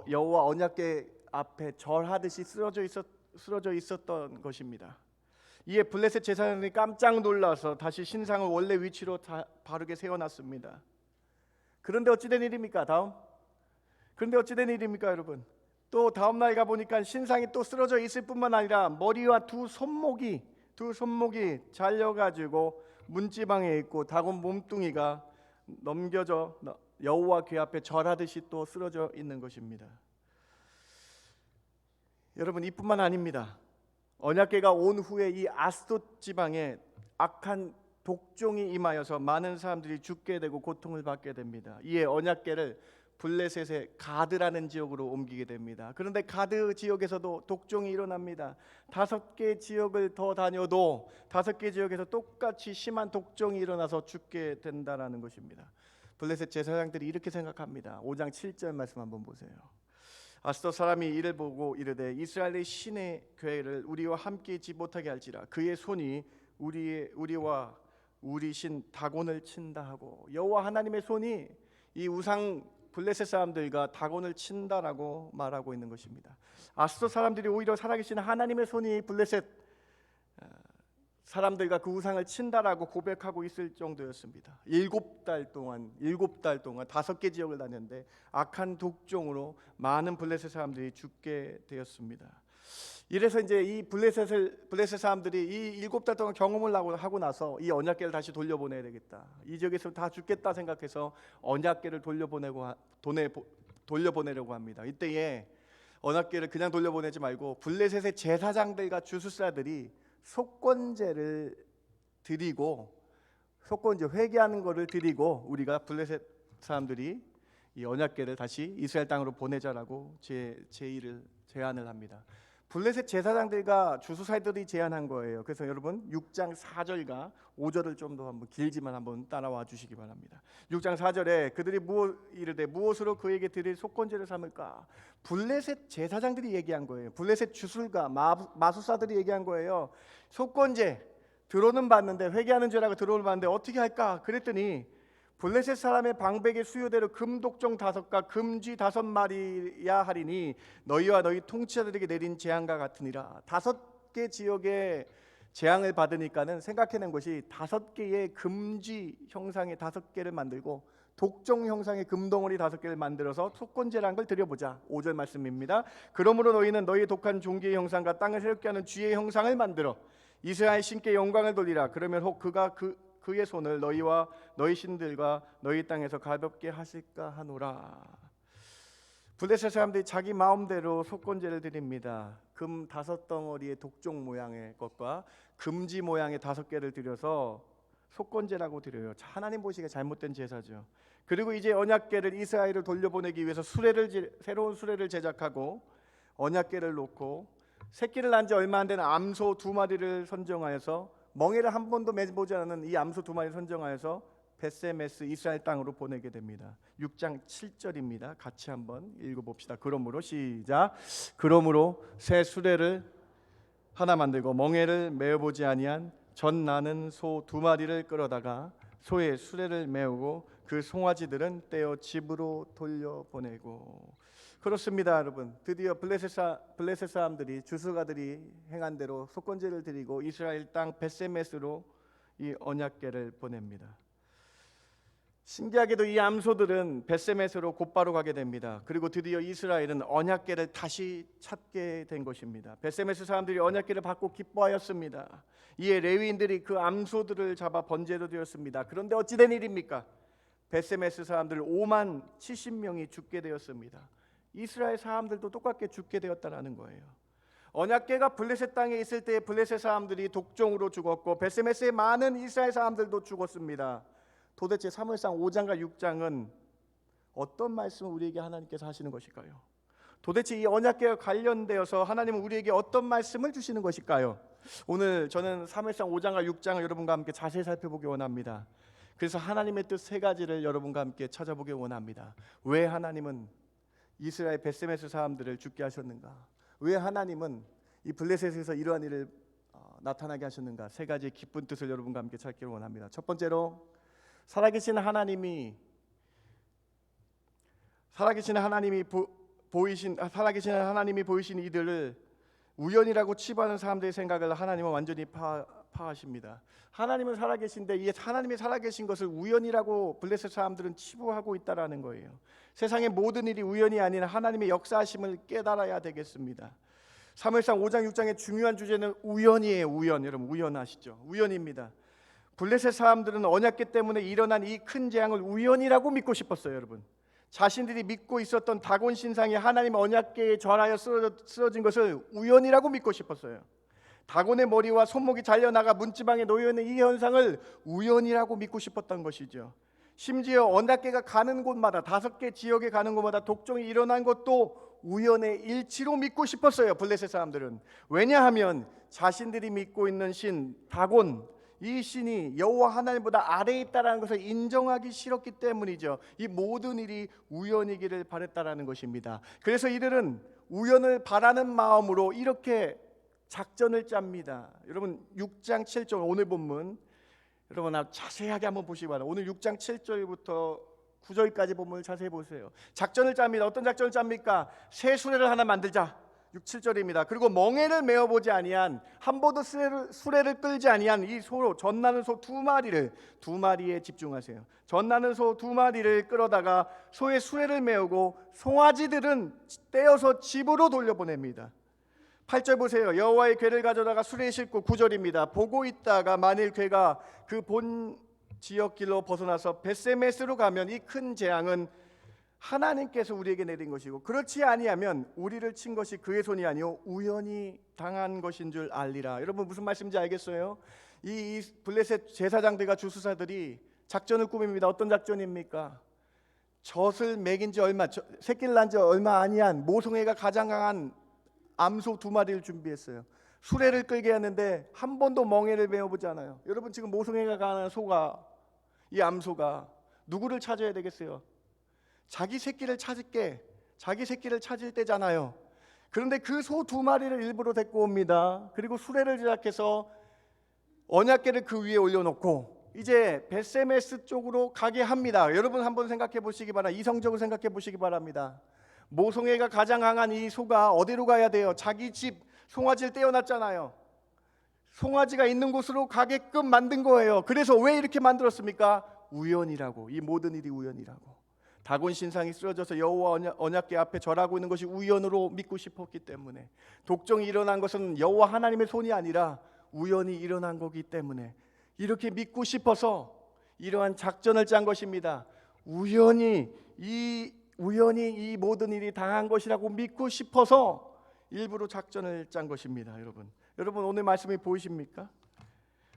여호와 언약궤 앞에 절하듯이 쓰러져 있었던 것입니다. 이에 블레셋 제사장이 깜짝 놀라서 다시 신상을 원래 위치로 바르게 세워놨습니다. 그런데 어찌된 일입니까? 여러분? 또 다음 날 가보니까 신상이 또 쓰러져 있을 뿐만 아니라 머리와 두 손목이 잘려가지고 문지방에 있고 다곤 몸뚱이가 넘겨져 여호와 궤 앞에 절하듯이 또 쓰러져 있는 것입니다. 여러분, 이뿐만 아닙니다. 언약궤가 온 후에 이 아스돗 지방에 악한 독종이 임하여서 많은 사람들이 죽게 되고 고통을 받게 됩니다. 이에 언약궤를 블레셋의 가드라는 지역으로 옮기게 됩니다. 그런데 가드 지역에서도 독종이 일어납니다. 5개 지역을 더 다녀도 5개 지역에서 똑같이 심한 독종이 일어나서 죽게 된다라는 것입니다. 블레셋 제사장들이 이렇게 생각합니다. 5장 7절 말씀 한번 보세요. 아스돗 사람이 이를 보고 이르되 이스라엘의 신의 궤를 우리와 함께 있지 못하게 할지라 그의 손이 우리와 우리 신 다곤을 친다 하고, 여호와 하나님의 손이 이 우상 블레셋 사람들과 다곤을 친다라고 말하고 있는 것입니다. 아스돗 사람들이 오히려 살아계신 하나님의 손이 블레셋 사람들과 그 우상을 친다라고 고백하고 있을 정도였습니다. 7달 동안 5개 지역을 다녔는데 악한 독종으로 많은 블레셋 사람들이 죽게 되었습니다. 이래서 이제 이 블레셋 사람들이 이 7달 동안 경험을 하고 나서 이 언약궤를 다시 돌려보내야 되겠다. 이 지역에서 다 죽겠다 생각해서 언약궤를 돌려보내려고 합니다. 이때에 언약궤를 그냥 돌려보내지 말고 블레셋의 제사장들과 주술사들이 속건제를 드리고 회개하는 것을 드리고 우리가 블레셋 사람들이 이 언약궤를 다시 이스라엘 땅으로 보내자라고 제안을 합니다. 블레셋 제사장들과 주수사들이 제안한 거예요. 그래서 여러분 6장 4절과 5절을 좀 더 한번 길지만 한번 따라와 주시기 바랍니다. 6장 4절에 그들이 이르되 무엇으로 그에게 드릴 속건제를 삼을까? 블레셋 제사장들이 얘기한 거예요. 블레셋 주술가 마술사들이 얘기한 거예요. 속건제 들어는 봤는데, 회개하는 죄라고 들어는 봤는데 어떻게 할까? 그랬더니 블레셋 사람의 방백의 수요대로 금독종 5과 금쥐 5마리야 하리니 너희와 너희 통치자들에게 내린 재앙과 같으니라. 5개 지역에 재앙을 받으니까는 생각해낸 것이 5개의 금쥐 형상의 5개를 만들고 독종 형상의 금덩어리 5개를 만들어서 속건제라는 걸 드려보자. 5절 말씀입니다. 그러므로 너희는 너희의 독한 종기의 형상과 땅을 새롭게 하는 쥐의 형상을 만들어 이스라엘 신께 영광을 돌리라. 그러면 혹 그가 그의 손을 너희와 너희 신들과 너희 땅에서 가볍게 하실까 하노라. 블레셋 사람들이 자기 마음대로 속건제를 드립니다. 금 5덩어리의 독종 모양의 것과 금지 모양의 5개를 드려서 속건제라고 드려요. 하나님 보시기에 잘못된 제사죠. 그리고 이제 언약궤를 이스라엘을 돌려보내기 위해서 새로운 수레를 제작하고 언약궤를 놓고 새끼를 낳은 지 얼마 안 되는 암소 2마리를 선정하여서 멍에를 한 번도 매보지 않은 이 암소 2마리를 선정하여서 베세메스 이스라엘 땅으로 보내게 됩니다. 6장 7절입니다. 같이 한번 읽어봅시다. 그러므로 시작. 그러므로 새 수레를 하나 만들고 멍에를 메어보지 아니한 전 나는 소 2마리를 끌어다가 소의 수레를 메우고 그 송아지들은 떼어 집으로 돌려보내고. 그렇습니다, 여러분. 드디어 블레셋 사람들이 주수가들이 행한 대로 속건제를 드리고 이스라엘 땅 벳세메스로 이 언약궤를 보냅니다. 신기하게도 이 암소들은 벳세메스로 곧바로 가게 됩니다. 그리고 드디어 이스라엘은 언약궤를 다시 찾게 된 것입니다. 벳세메스 사람들이 언약궤를 받고 기뻐하였습니다. 이에 레위인들이 그 암소들을 잡아 번제로 드렸습니다. 그런데 어찌된 일입니까? 벳세메스 사람들 5만 70명이 죽게 되었습니다. 이스라엘 사람들도 똑같게 죽게 되었다는 거예요. 언약궤가 블레셋 땅에 있을 때 블레셋 사람들이 독종으로 죽었고 벳세메스의 많은 이스라엘 사람들도 죽었습니다. 도대체 사무엘상 5장과 6장은 어떤 말씀을 우리에게 하나님께서 하시는 것일까요? 도대체 이 언약궤와 관련되어서 하나님은 우리에게 어떤 말씀을 주시는 것일까요? 오늘 저는 사무엘상 5장과 6장을 여러분과 함께 자세히 살펴보기 원합니다. 그래서 하나님의 뜻 세 가지를 여러분과 함께 찾아보기 원합니다. 왜 하나님은 이스라엘 벳세메스 사람들을 죽게 하셨는가? 왜 하나님은 이 블레셋에서 이러한 일을 나타나게 하셨는가? 세 가지의 기쁜 뜻을 여러분과 함께 찾기를 원합니다. 첫 번째로 살아계신 하나님이 보이신 이들을 우연이라고 치부하는 사람들의 생각을 하나님은 완전히 파하십니다. 하나님은 살아계신데 이 하나님이 살아계신 것을 우연이라고 블레셋 사람들은 치부하고 있다라는 거예요. 세상의 모든 일이 우연이 아닌 하나님의 역사하심을 깨달아야 되겠습니다. 사무엘상 5장 6장의 중요한 주제는 우연이에요. 우연. 여러분 우연하시죠? 우연입니다. 블레셋 사람들은 언약궤 때문에 일어난 이 큰 재앙을 우연이라고 믿고 싶었어요. 여러분 자신들이 믿고 있었던 다곤 신상이 하나님 언약궤에 절하여 쓰러진 것을 우연이라고 믿고 싶었어요. 다곤의 머리와 손목이 잘려나가 문지방에 놓여있는 이 현상을 우연이라고 믿고 싶었던 것이죠. 심지어 언약궤가 가는 곳마다 5개 지역에 가는 곳마다 독종이 일어난 것도 우연의 일치로 믿고 싶었어요. 블레셋 사람들은. 왜냐하면 자신들이 믿고 있는 신 다곤, 이 신이 여호와 하나님보다 아래에 있다는 것을 인정하기 싫었기 때문이죠. 이 모든 일이 우연이기를 바랬다는 것입니다. 그래서 이들은 우연을 바라는 마음으로 이렇게 작전을 짭니다. 여러분 6장 7절 오늘 본문 여러분 자세하게 한번 보시기 바랍니다. 오늘 6장 7절부터 9절까지 본문을 자세히 보세요. 작전을 짭니다. 어떤 작전을 짭니까? 새 수레를 하나 만들자. 6, 7절입니다. 그리고 멍에를 메어보지 아니한 한 번도 수레를 끌지 아니한 이 소로 젖나는 소 2마리에 집중하세요. 젖나는 소 2마리를 끌어다가 소의 수레를 메우고 송아지들은 떼어서 집으로 돌려보냅니다. 8절 보세요. 여호와의 궤를 가져다가 수레에 싣고 9절입니다. 보고 있다가 만일 궤가 그 본 지역길로 벗어나서 벳세메스로 가면 이 큰 재앙은 하나님께서 우리에게 내린 것이고 그렇지 아니하면 우리를 친 것이 그의 손이 아니요 우연히 당한 것인 줄 알리라. 여러분 무슨 말씀인지 알겠어요? 이 블레셋 제사장들과 주수사들이 작전을 꾸밉니다. 어떤 작전입니까? 젖을 먹인 지 새끼를 낳은 지 얼마 아니한 모성애가 가장 강한 암소 2마리를 준비했어요. 수레를 끌게 했는데 한 번도 멍에를 메어보지 않아요. 여러분 지금 모성애가 강한 소가 이 암소가 누구를 찾아야 되겠어요? 자기 새끼를 찾을 때잖아요. 그런데 그 소 2마리를 일부러 데리고 옵니다. 그리고 수레를 제작해서 언약궤를 그 위에 올려놓고 이제 벳세메스 쪽으로 가게 합니다. 여러분 한번 생각해 보시기 바랍니다. 이성적으로 생각해 보시기 바랍니다. 모성애가 가장 강한 이 소가 어디로 가야 돼요? 자기 집 송아지를 떼어놨잖아요. 송아지가 있는 곳으로 가게끔 만든 거예요. 그래서 왜 이렇게 만들었습니까? 우연이라고. 이 모든 일이 우연이라고. 다곤 신상이 쓰러져서 여호와 언약궤 앞에 절하고 있는 것이 우연으로 믿고 싶었기 때문에 독종이 일어난 것은 여호와 하나님의 손이 아니라 우연히 일어난 거기 때문에 이렇게 믿고 싶어서 이러한 작전을 짠 것입니다. 우연히 이 모든 일이 당한 것이라고 믿고 싶어서 일부러 작전을 짠 것입니다. 여러분 오늘 말씀이 보이십니까?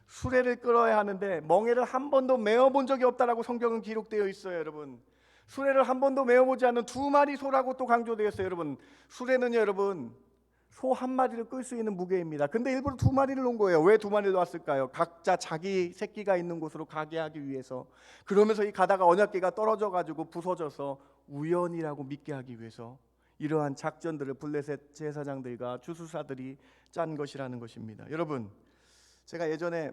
수레를 끌어야 하는데 멍에를 한 번도 메어본 적이 없다라고 성경은 기록되어 있어요. 여러분 수레를 한 번도 메어보지 않은 2마리 소라고 또 강조되어 있어요. 여러분 수레는요 여러분 소 1마리를 끌 수 있는 무게입니다. 근데 일부러 2마리를 놓은 거예요. 왜 2마리를 놓았을까요? 각자 자기 새끼가 있는 곳으로 가게 하기 위해서. 그러면서 이 가다가 언약궤가 떨어져 가지고 부서져서 우연이라고 믿게 하기 위해서 이러한 작전들을 블레셋 제사장들과 주수사들이 짠 것이라는 것입니다. 여러분 제가 예전에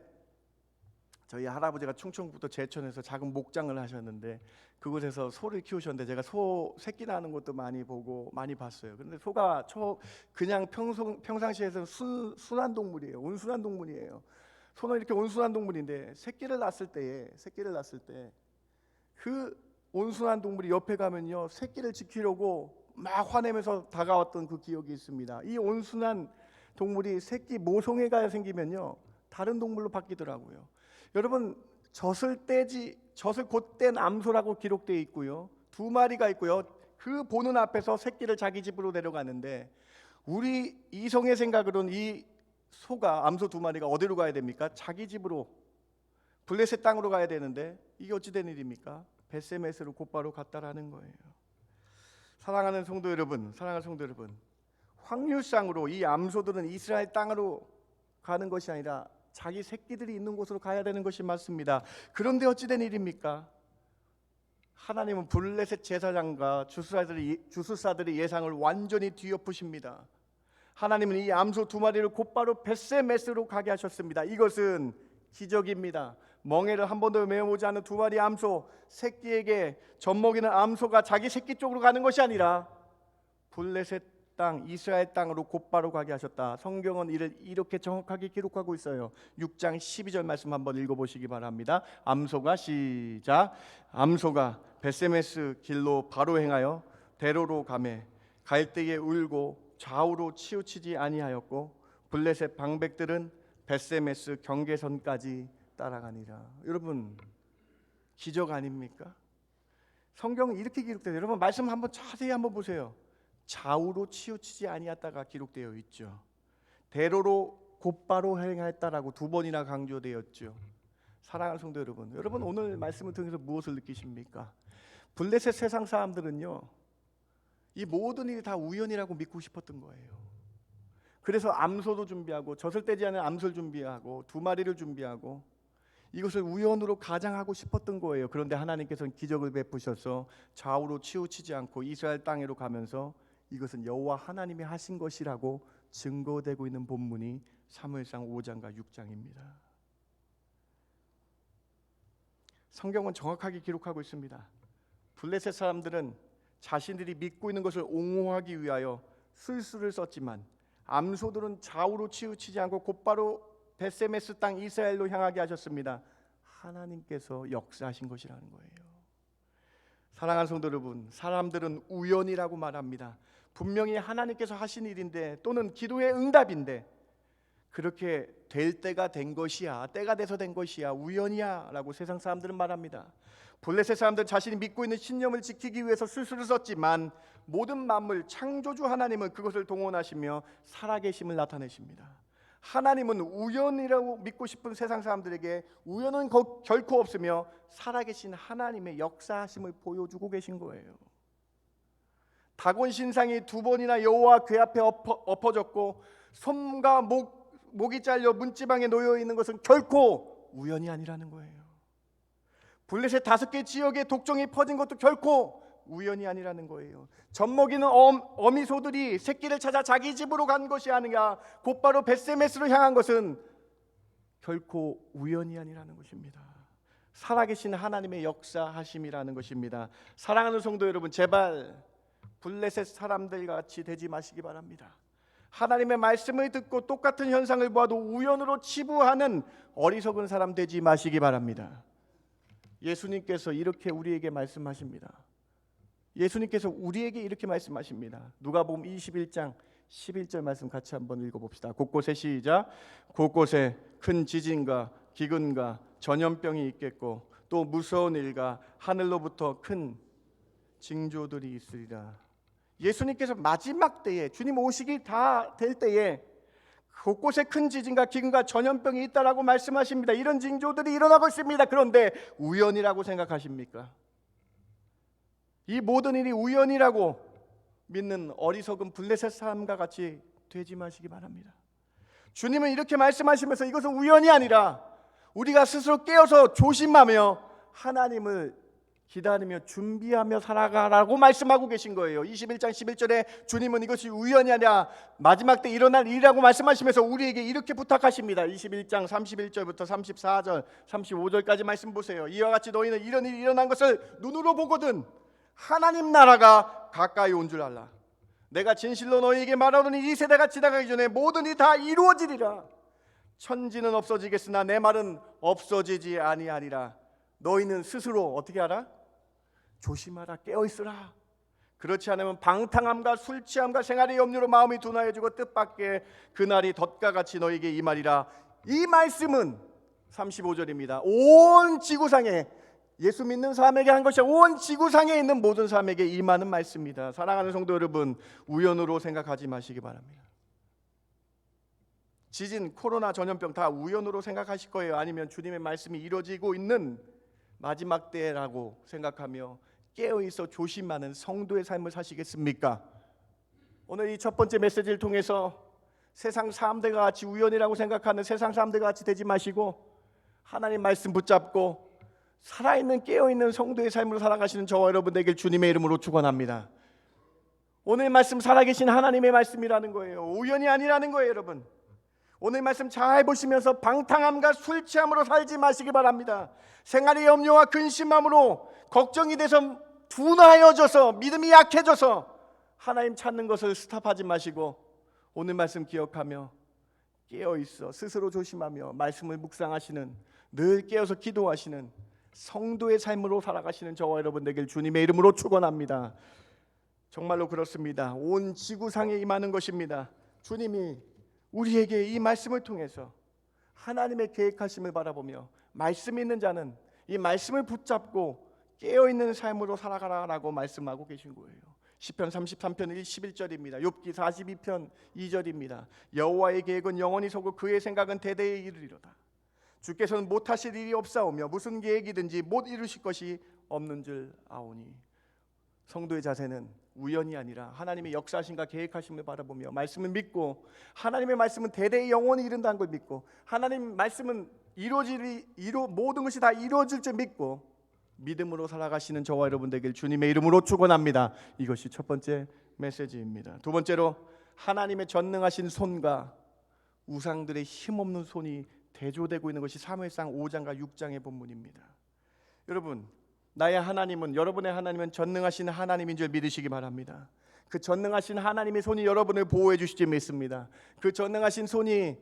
저희 할아버지가 충청북도 제천에서 작은 목장을 하셨는데 그곳에서 소를 키우셨는데 제가 소 새끼 나는 것도 많이 보고 많이 봤어요. 그런데 소가 그냥 평상시에서는 순한 동물이에요. 온순한 동물이에요. 소는 이렇게 온순한 동물인데 새끼를 낳았을 때 그 온순한 동물이 옆에 가면요 새끼를 지키려고 막 화내면서 다가왔던 그 기억이 있습니다. 이 온순한 동물이 새끼 모성애가 생기면요 다른 동물로 바뀌더라고요. 여러분 젖을 곧 뗀 암소라고 기록되어 있고요. 2마리가 있고요. 그 보는 앞에서 새끼를 자기 집으로 데려가는데 우리 이성의 생각으로는 이 소가 암소 2마리가 어디로 가야 됩니까? 자기 집으로 블레셋 땅으로 가야 되는데 이게 어찌 된 일입니까? 벳세메스로 곧바로 갔다라는 거예요. 사랑하는 성도 여러분, 확률상으로 이 암소들은 이스라엘 땅으로 가는 것이 아니라 자기 새끼들이 있는 곳으로 가야 되는 것이 맞습니다. 그런데 어찌 된 일입니까? 하나님은 블레셋 제사장과 주술사들의 예상을 완전히 뒤엎으십니다. 하나님은 이 암소 2마리를 곧바로 벳세메스로 가게 하셨습니다. 이것은 기적입니다. 멍에를 한 번도 메어보지 않은 2마리 암소, 새끼에게 젖먹이는 암소가 자기 새끼 쪽으로 가는 것이 아니라 블레셋 땅, 이스라엘 땅으로 곧바로 가게 하셨다. 성경은 이를 이렇게 정확하게 기록하고 있어요. 6장 12절 말씀 한번 읽어보시기 바랍니다. 암소가 벳세메스 길로 바로 행하여 대로로 가매 갈 때에 울고 좌우로 치우치지 아니하였고 블레셋 방백들은 벳세메스 경계선까지 따라가니라. 여러분 기적 아닙니까? 성경은 이렇게 기록돼요. 여러분 말씀 한번 자세히 한번 보세요. 좌우로 치우치지 아니했다가 기록되어 있죠. 대로로 곧바로 행하였다라고 2번이나 강조되었죠. 사랑하는 성도 여러분, 오늘 말씀을 통해서 무엇을 느끼십니까? 블레셋 세상 사람들은요 이 모든 일이 다 우연이라고 믿고 싶었던 거예요. 그래서 암소도 준비하고 젖을 떼지 않은 암소를 준비하고 2마리를 준비하고 이것을 우연으로 가장하고 싶었던 거예요. 그런데 하나님께서는 기적을 베푸셔서 좌우로 치우치지 않고 이스라엘 땅으로 가면서 이것은 여호와 하나님이 하신 것이라고 증거되고 있는 본문이 사무엘상 5장과 6장입니다. 성경은 정확하게 기록하고 있습니다. 블레셋 사람들은 자신들이 믿고 있는 것을 옹호하기 위하여 술수를 썼지만 암소들은 좌우로 치우치지 않고 곧바로 벳세메스 땅 이스라엘로 향하게 하셨습니다. 하나님께서 역사하신 것이라는 거예요. 사랑하는 성도 여러분, 사람들은 우연이라고 말합니다. 분명히 하나님께서 하신 일인데 또는 기도의 응답인데 그렇게 될 때가 된 것이야, 때가 돼서 된 것이야, 우연이야 라고 세상 사람들은 말합니다. 블레셋 사람들은 자신이 믿고 있는 신념을 지키기 위해서 술수를 썼지만 모든 만물 창조주 하나님은 그것을 동원하시며 살아계심을 나타내십니다. 하나님은 우연이라고 믿고 싶은 세상 사람들에게 우연은 결코 없으며 살아계신 하나님의 역사하심을 보여주고 계신 거예요. 다곤 신상이 2번이나 여호와 궤 앞에 엎어졌고 손과 목이 잘려 문지방에 놓여 있는 것은 결코 우연이 아니라는 거예요. 블레셋 5개 지역에 독종이 퍼진 것도 결코 우연이 아니라는 거예요. 젖먹이는 어미소들이 새끼를 찾아 자기 집으로 간 것이 아니라 곧바로 벳세메스로 향한 것은 결코 우연이 아니라는 것입니다. 살아계신 하나님의 역사하심이라는 것입니다. 사랑하는 성도 여러분, 제발 블레셋 사람들 같이 되지 마시기 바랍니다. 하나님의 말씀을 듣고 똑같은 현상을 보아도 우연으로 치부하는 어리석은 사람 되지 마시기 바랍니다. 예수님께서 이렇게 우리에게 말씀하십니다. 예수님께서 우리에게 이렇게 말씀하십니다. 누가복음 21장 11절 말씀 같이 한번 읽어봅시다. 곳곳에 시작. 곳곳에 큰 지진과 기근과 전염병이 있겠고 또 무서운 일과 하늘로부터 큰 징조들이 있으리라. 예수님께서 마지막 때에 주님 오시기 다 될 때에 곳곳에 큰 지진과 기근과 전염병이 있다라고 말씀하십니다. 이런 징조들이 일어나고 있습니다. 그런데 우연이라고 생각하십니까? 이 모든 일이 우연이라고 믿는 어리석은 블레셋 사람과 같이 되지 마시기 바랍니다. 주님은 이렇게 말씀하시면서 이것은 우연이 아니라 우리가 스스로 깨어서 조심하며 하나님을 기다리며 준비하며 살아가라고 말씀하고 계신 거예요. 21장 11절에 주님은 이것이 우연이 아니라 마지막 때 일어날 일이라고 말씀하시면서 우리에게 이렇게 부탁하십니다. 21장 31절부터 34절, 35절까지 말씀 보세요. 이와 같이 너희는 이런 일이 일어난 것을 눈으로 보거든 하나님 나라가 가까이 온 줄 알라. 내가 진실로 너희에게 말하노니 이 세대가 지나가기 전에 모든 일이 다 이루어지리라. 천지는 없어지겠으나 내 말은 없어지지 아니하리라. 너희는 스스로 어떻게 하라? 조심하라, 깨어있으라. 그렇지 않으면 방탕함과 술 취함과 생활의 염려로 마음이 둔하여지고 뜻밖의 그날이 덫과 같이 너희에게 임하리라. 이 말씀은 35절입니다. 온 지구상에, 예수 믿는 사람에게 한 것이 온 지구상에 있는 모든 사람에게 임하는 말씀입니다. 사랑하는 성도 여러분, 우연으로 생각하지 마시기 바랍니다. 지진, 코로나, 전염병 다 우연으로 생각하실 거예요? 아니면 주님의 말씀이 이루어지고 있는 마지막 때라고 생각하며 깨어있어 조심하는 성도의 삶을 사시겠습니까? 오늘 이 첫 번째 메시지를 통해서 세상 사람들과 같이 우연이라고 생각하는 세상 사람들과 같이 되지 마시고 하나님 말씀 붙잡고 살아있는 깨어있는 성도의 삶으로 살아가시는 저와 여러분 되길 주님의 이름으로 축원합니다. 오늘 말씀 살아계신 하나님의 말씀이라는 거예요. 우연이 아니라는 거예요. 여러분, 오늘 말씀 잘 보시면서 방탕함과 술 취함으로 살지 마시기 바랍니다. 생활의 염려와 근심함으로 걱정이 돼서 둔하여져서 믿음이 약해져서 하나님 찾는 것을 스탑하지 마시고 오늘 말씀 기억하며 깨어있어 스스로 조심하며 말씀을 묵상하시는, 늘 깨어서 기도하시는 성도의 삶으로 살아가시는 저와 여러분 되길 주님의 이름으로 축원합니다. 정말로 그렇습니다. 온 지구상에 임하는 것입니다. 주님이 우리에게 이 말씀을 통해서 하나님의 계획하심을 바라보며 말씀 있는 자는 이 말씀을 붙잡고 깨어있는 삶으로 살아가라라고 말씀하고 계신 거예요. 시편 33편 11절입니다. 욥기 42편 2절입니다. 여호와의 계획은 영원히 서고 그의 생각은 대대에 이르리로다. 주께서는 못하실 일이 없사오며 무슨 계획이든지 못 이루실 것이 없는 줄 아오니. 성도의 자세는 우연이 아니라 하나님의 역사하심과 계획하심을 바라보며 말씀을 믿고 하나님의 말씀은 대대에 영원히 이른다는 걸 믿고 하나님 말씀은 모든 것이 다 이루어질 줄 믿고 믿음으로 살아가시는 저와 여러분 되길 주님의 이름으로 축원합니다. 이것이 첫 번째 메시지입니다. 두 번째로 하나님의 전능하신 손과 우상들의 힘없는 손이 대조되고 있는 것이 사무엘상 5장과 6장의 본문입니다. 여러분, 나의 하나님은, 여러분의 하나님은 전능하신 하나님인 줄 믿으시기 바랍니다. 그 전능하신 하나님의 손이 여러분을 보호해 주시지 믿습니다. 그 전능하신 손이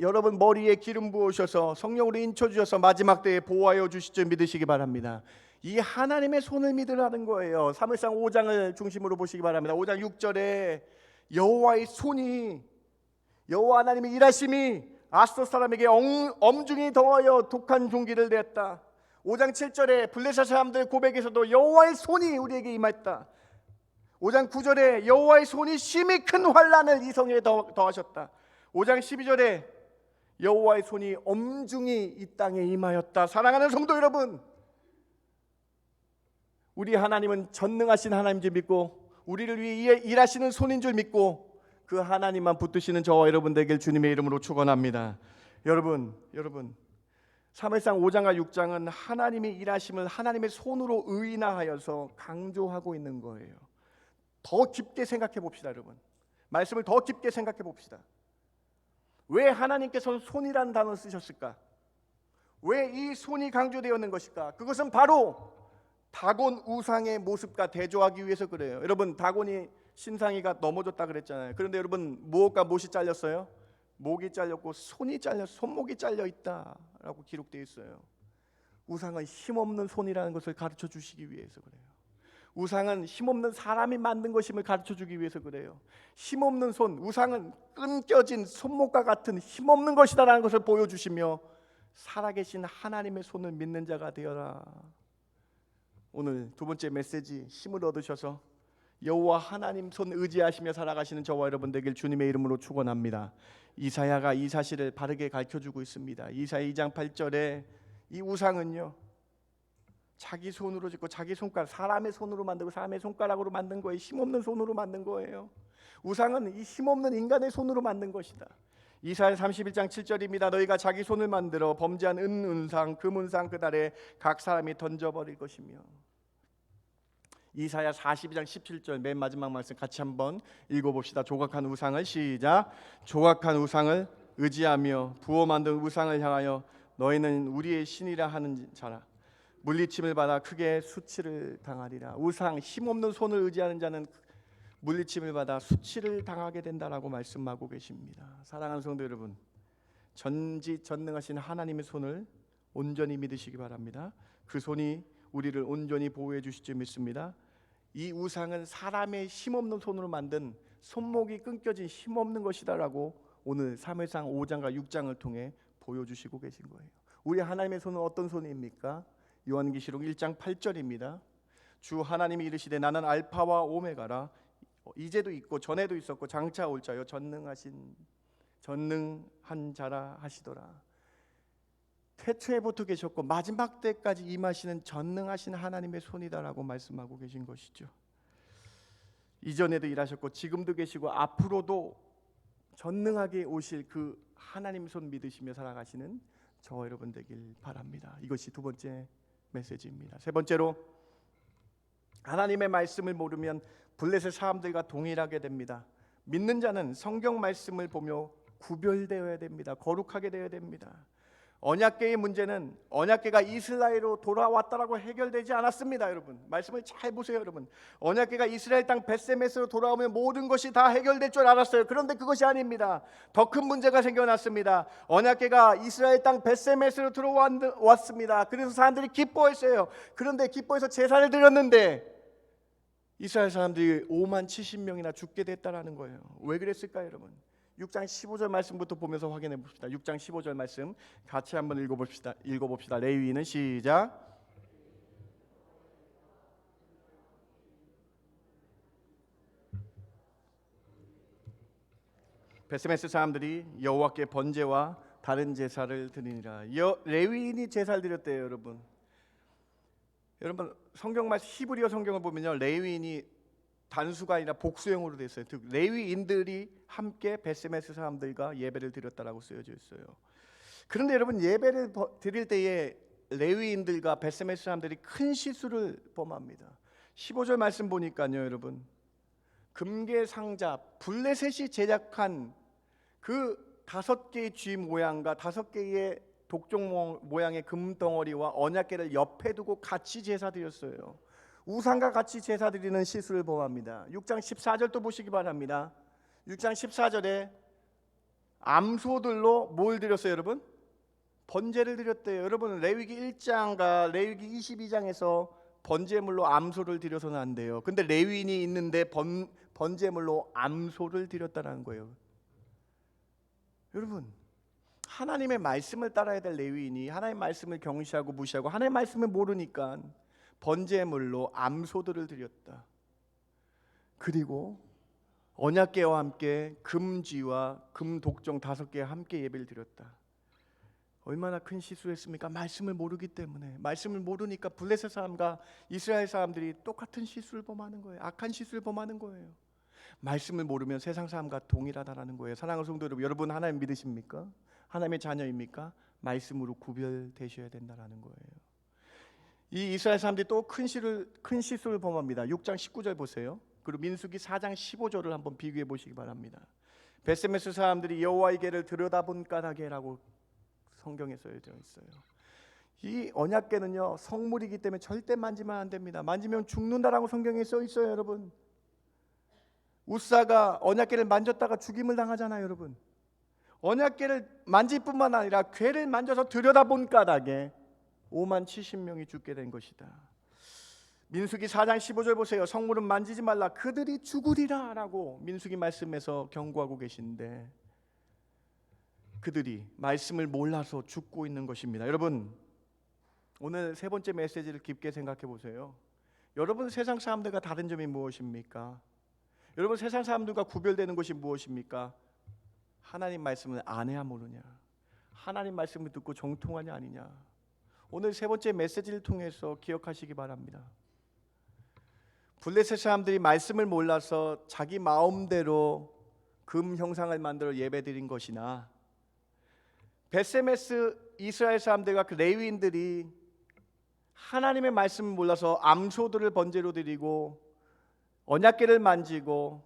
여러분 머리에 기름 부으셔서 성령으로 인쳐 주셔서 마지막 때에 보호하여 주실 줄 믿으시기 바랍니다. 이 하나님의 손을 믿으라는 거예요. 사무엘상 5장을 중심으로 보시기 바랍니다. 5장 6절에 여호와의 손이, 여호와 하나님의 일하심이 아스돗 사람에게 엄중히 더하여 독한 종기를 냈다. 5장 7절에 블레셋 사람들 고백에서도 여호와의 손이 우리에게 임했다. 5장 9절에 여호와의 손이 심히 큰 환난을 이 성에 더하셨다. 5장 12절에 여호와의 손이 엄중히 이 땅에 임하였다. 사랑하는 성도 여러분, 우리 하나님은 전능하신 하나님인 줄 믿고 우리를 위해 일하시는 손인 줄 믿고 그 하나님만 붙드시는 저와 여러분 되길 주님의 이름으로 축원합니다. 여러분 사무엘상 5장과 6장은 하나님의 일하심을 하나님의 손으로 의인화하여서 강조하고 있는 거예요. 더 깊게 생각해 봅시다. 여러분, 말씀을 더 깊게 생각해 봅시다. 왜 하나님께서는 손이라는 단어를 쓰셨을까? 왜 이 손이 강조되었는 것일까? 그것은 바로 다곤 우상의 모습과 대조하기 위해서 그래요. 여러분, 다곤이 신상이가 넘어졌다 그랬잖아요. 그런데 여러분, 무엇과 못이 잘렸어요? 목이 잘렸고 손이 잘렸어. 손목이 잘려 있다라고 기록되어 있어요. 우상은 힘없는 손이라는 것을 가르쳐 주시기 위해서 그래요. 우상은 힘없는 사람이 만든 것임을 가르쳐 주기 위해서 그래요. 힘없는 손, 우상은 끊겨진 손목과 같은 힘없는 것이다라는 것을 보여주시며 살아계신 하나님의 손을 믿는 자가 되어라. 오늘 두 번째 메시지, 힘을 얻으셔서 여호와 하나님 손 의지하시며 살아가시는 저와 여러분 되길 주님의 이름으로 축원합니다. 이사야가 이 사실을 바르게 가르쳐주고 있습니다. 이사야 2장 8절에 이 우상은요, 자기 손으로 짓고 자기 손가락, 사람의 손으로 만들고 사람의 손가락으로 만든 거예요. 힘없는 손으로 만든 거예요. 우상은 이 힘없는 인간의 손으로 만든 것이다. 이사야 31장 7절입니다. 너희가 자기 손을 만들어 범죄한 은상 금은상 그 달에 각 사람이 던져버릴 것이며. 이사야 42장 17절 맨 마지막 말씀 같이 한번 읽어봅시다. 조각한 우상을 시작. 조각한 우상을 의지하며 부어 만든 우상을 향하여 너희는 우리의 신이라 하는 자라. 물리침을 받아 크게 수치를 당하리라. 우상 힘없는 손을 의지하는 자는 물리침을 받아 수치를 당하게 된다라고 말씀하고 계십니다. 사랑하는 성도 여러분, 전지전능하신 하나님의 손을 온전히 믿으시기 바랍니다. 그 손이 우리를 온전히 보호해 주실 줄 믿습니다. 이 우상은 사람의 힘없는 손으로 만든 손목이 끊겨진 힘없는 것이다라고 오늘 사무엘상 5장과 6장을 통해 보여주시고 계신 거예요. 우리 하나님의 손은 어떤 손입니까? 요한계시록 1장 8절입니다. 주 하나님이 이르시되 나는 알파와 오메가라. 이제도 있고 전에도 있었고 장차 올 자요 전능한 자라 하시더라. 태초에부터 계셨고 마지막 때까지 임하시는 전능하신 하나님의 손이다라고 말씀하고 계신 것이죠. 이전에도 일하셨고 지금도 계시고 앞으로도 전능하게 오실 그 하나님 손 믿으시며 살아가시는 저와 여러분 되길 바랍니다. 이것이 두 번째 메시지입니다. 세 번째로, 하나님의 말씀을 모르면 블레셋 사람들과 동일하게 됩니다. 믿는 자는 성경 말씀을 보며 구별되어야 됩니다. 거룩하게 되어야 됩니다. 언약궤의 문제는 언약궤가 이스라엘로 돌아왔다라고 해결되지 않았습니다. 여러분 말씀을 잘 보세요. 여러분 언약궤가 이스라엘 땅 벳세메스로 돌아오면 모든 것이 다 해결될 줄 알았어요. 그런데 그것이 아닙니다. 더 큰 문제가 생겨났습니다. 언약궤가 이스라엘 땅 벳세메스로 들어왔습니다. 그래서 사람들이 기뻐했어요. 그런데 기뻐해서 제사를 드렸는데 이스라엘 사람들이 5만 70명이나 죽게 됐다라는 거예요. 왜 그랬을까요, 여러분? 6장 15절 말씀부터 보면서 확인해 봅시다. 6장 15절 말씀 같이 한번 읽어봅시다. 레위인은 시작. 벳세메스 사람들이 여호와께 번제와 다른 제사를 드리니라. 레위인이 제사를 드렸대요, 여러분. 여러분 성경 말씀 히브리어 성경을 보면요, 레위인이 단수가 아니라 복수형으로 되어 있어요. 즉 레위인들이 함께 벳세메스 사람들과 예배를 드렸다라고 쓰여져 있어요. 그런데 여러분 예배를 드릴 때에 레위인들과 벳세메스 사람들이 큰 실수를 범합니다. 15절 말씀 보니까요, 여러분 금괴상자 블레셋이 제작한 그 5개의 쥐 모양과 5개의 독종 모양의 금덩어리와 언약궤를 옆에 두고 같이 제사 드렸어요. 우상과 같이 제사 드리는 실수를 범합니다. 6장 14절도 보시기 바랍니다. 6장 14절에 암소들로 뭘 드렸어요, 여러분? 번제를 드렸대요. 여러분 레위기 1장과 레위기 22장에서 번제물로 암소를 드려서는 안 돼요. 근데 레위인이 있는데 번제물로 암소를 드렸다는 거예요. 여러분 하나님의 말씀을 따라야 될 레위인이 하나님의 말씀을 경시하고 무시하고 하나님의 말씀을 모르니까 번제물로 암소들을 드렸다. 그리고 언약궤와 함께 금쥐와 금독종 5개와 함께 예배를 드렸다. 얼마나 큰 실수했습니까? 말씀을 모르기 때문에. 말씀을 모르니까 블레셋 사람과 이스라엘 사람들이 똑같은 실수를 범하는 거예요. 악한 실수를 범하는 거예요. 말씀을 모르면 세상 사람과 동일하다라는 거예요. 사랑하는 성도 여러분 하나님 믿으십니까? 하나님의 자녀입니까? 말씀으로 구별되셔야 된다라는 거예요. 이 이스라엘 사람들이 또 큰 실수를 범합니다. 6장 19절 보세요. 그리고 민수기 4장 15절을 한번 비교해 보시기 바랍니다. 벳세메스 사람들이 여호와의 궤를 들여다본 까닭에라고 성경에 써져 있어요. 이 언약궤는요 성물이기 때문에 절대 만지면 안 됩니다. 만지면 죽는다라고 성경에 써 있어요, 여러분. 우사가 언약궤를 만졌다가 죽임을 당하잖아요, 여러분. 언약궤를 만질 뿐만 아니라 궤를 만져서 들여다본 까닭에 5만 70명이 죽게 된 것이다. 민수기 4장 15절 보세요. 성물은 만지지 말라 그들이 죽으리라 라고 민수기 말씀에서 경고하고 계신데 그들이 말씀을 몰라서 죽고 있는 것입니다. 여러분 오늘 세 번째 메시지를 깊게 생각해 보세요. 여러분 세상 사람들과 다른 점이 무엇입니까? 여러분 세상 사람들과 구별되는 것이 무엇입니까? 하나님 말씀을 아냐 모르냐, 하나님 말씀을 듣고 정통하냐 아니냐. 오늘 세 번째 메시지를 통해서 기억하시기 바랍니다. 블레셋 사람들이 말씀을 몰라서 자기 마음대로 금 형상을 만들어 예배드린 것이나 베세메스 이스라엘 사람들과 그 레위인들이 하나님의 말씀을 몰라서 암소들을 번제로 드리고 언약궤를 만지고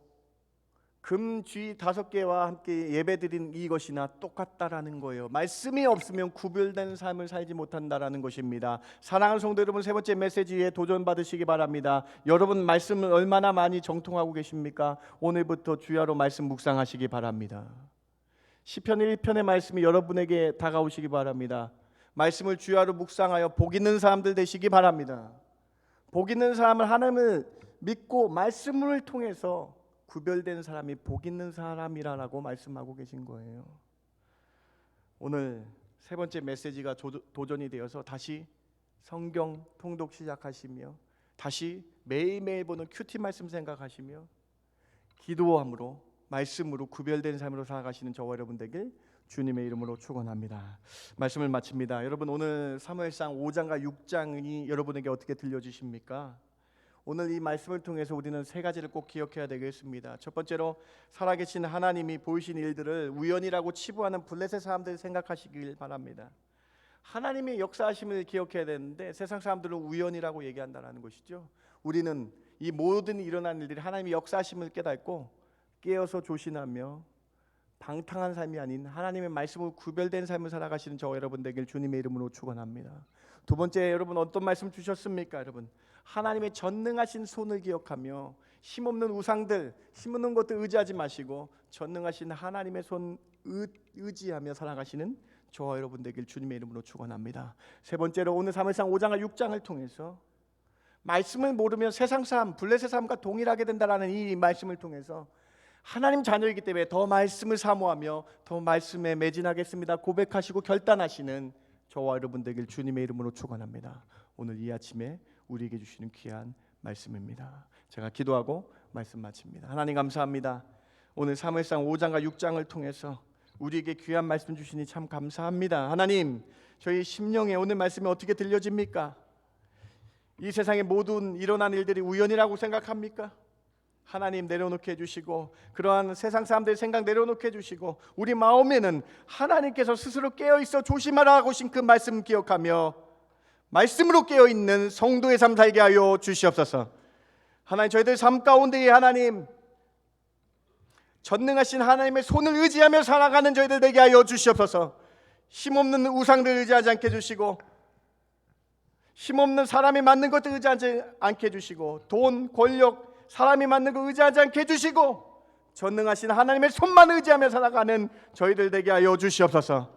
금 쥐 5개와 함께 예배드린 이것이나 똑같다라는 거예요. 말씀이 없으면 구별된 삶을 살지 못한다라는 것입니다. 사랑하는 성도 여러분, 세 번째 메시지에 도전받으시기 바랍니다. 여러분 말씀을 얼마나 많이 정통하고 계십니까? 오늘부터 주야로 말씀 묵상하시기 바랍니다. 시편 1편의 말씀이 여러분에게 다가오시기 바랍니다. 말씀을 주야로 묵상하여 복 있는 사람들 되시기 바랍니다. 복 있는 사람을 하나님을 믿고 말씀을 통해서 구별된 사람이 복 있는 사람이라고 말씀하고 계신 거예요. 오늘 세 번째 메시지가 도전이 되어서 다시 성경 통독 시작하시며 다시 매일매일 보는 큐티 말씀 생각하시며 기도함으로 말씀으로 구별된 삶으로 살아가시는 저와 여러분 되길 주님의 이름으로 축원합니다. 말씀을 마칩니다. 여러분, 오늘 사무엘상 5장과 6장이 여러분에게 어떻게 들려주십니까? 오늘 이 말씀을 통해서 우리는 세 가지를 꼭 기억해야 되겠습니다. 첫 번째로, 살아계신 하나님이 보이신 일들을 우연이라고 치부하는 블레셋 사람들 생각하시길 바랍니다. 하나님의 역사하심을 기억해야 되는데 세상 사람들은 우연이라고 얘기한다는 것이죠. 우리는 이 모든 일어난 일들이 하나님의 역사하심을 깨닫고 깨어서 조심하며 방탕한 삶이 아닌 하나님의 말씀으로 구별된 삶을 살아가시는 저와 여러분 되길 주님의 이름으로 축원합니다. 두 번째, 여러분 어떤 말씀 주셨습니까? 여러분, 하나님의 전능하신 손을 기억하며 힘없는 우상들, 힘없는 것들 의지하지 마시고 전능하신 하나님의 손 의지하며 살아가시는 저와 여러분 되길 주님의 이름으로 축원합니다. 세 번째로, 오늘 사무엘상 5장과 6장을 통해서 말씀을 모르면 세상 사람, 블레셋 사람과 동일하게 된다라는 이 말씀을 통해서 하나님 자녀이기 때문에 더 말씀을 사모하며 더 말씀에 매진하겠습니다 고백하시고 결단하시는 저와 여러분 되길 주님의 이름으로 축원합니다. 오늘 이 아침에 우리에게 주시는 귀한 말씀입니다. 제가 기도하고 말씀 마칩니다. 하나님 감사합니다. 오늘 사무엘상 5장과 6장을 통해서 우리에게 귀한 말씀 주시니 참 감사합니다. 하나님, 저희 심령에 오늘 말씀이 어떻게 들려집니까? 이 세상의 모든 일어난 일들이 우연이라고 생각합니까? 하나님 내려놓게 해주시고 그러한 세상 사람들의 생각 내려놓게 해주시고 우리 마음에는 하나님께서 스스로 깨어있어 조심하라고 하신 그 말씀 기억하며 말씀으로 깨어있는 성도의 삶 살게 하여 주시옵소서. 하나님, 저희들 삶 가운데에 하나님 전능하신 하나님의 손을 의지하며 살아가는 저희들 되게 하여 주시옵소서. 힘없는 우상들 의지하지 않게 해주시고 힘없는 사람이 맞는 것들 의지하지 않게 해주시고 돈, 권력, 사람이 맞는 거 의지하지 않게 해주시고 전능하신 하나님의 손만 의지하며 살아가는 저희들 되게 하여 주시옵소서.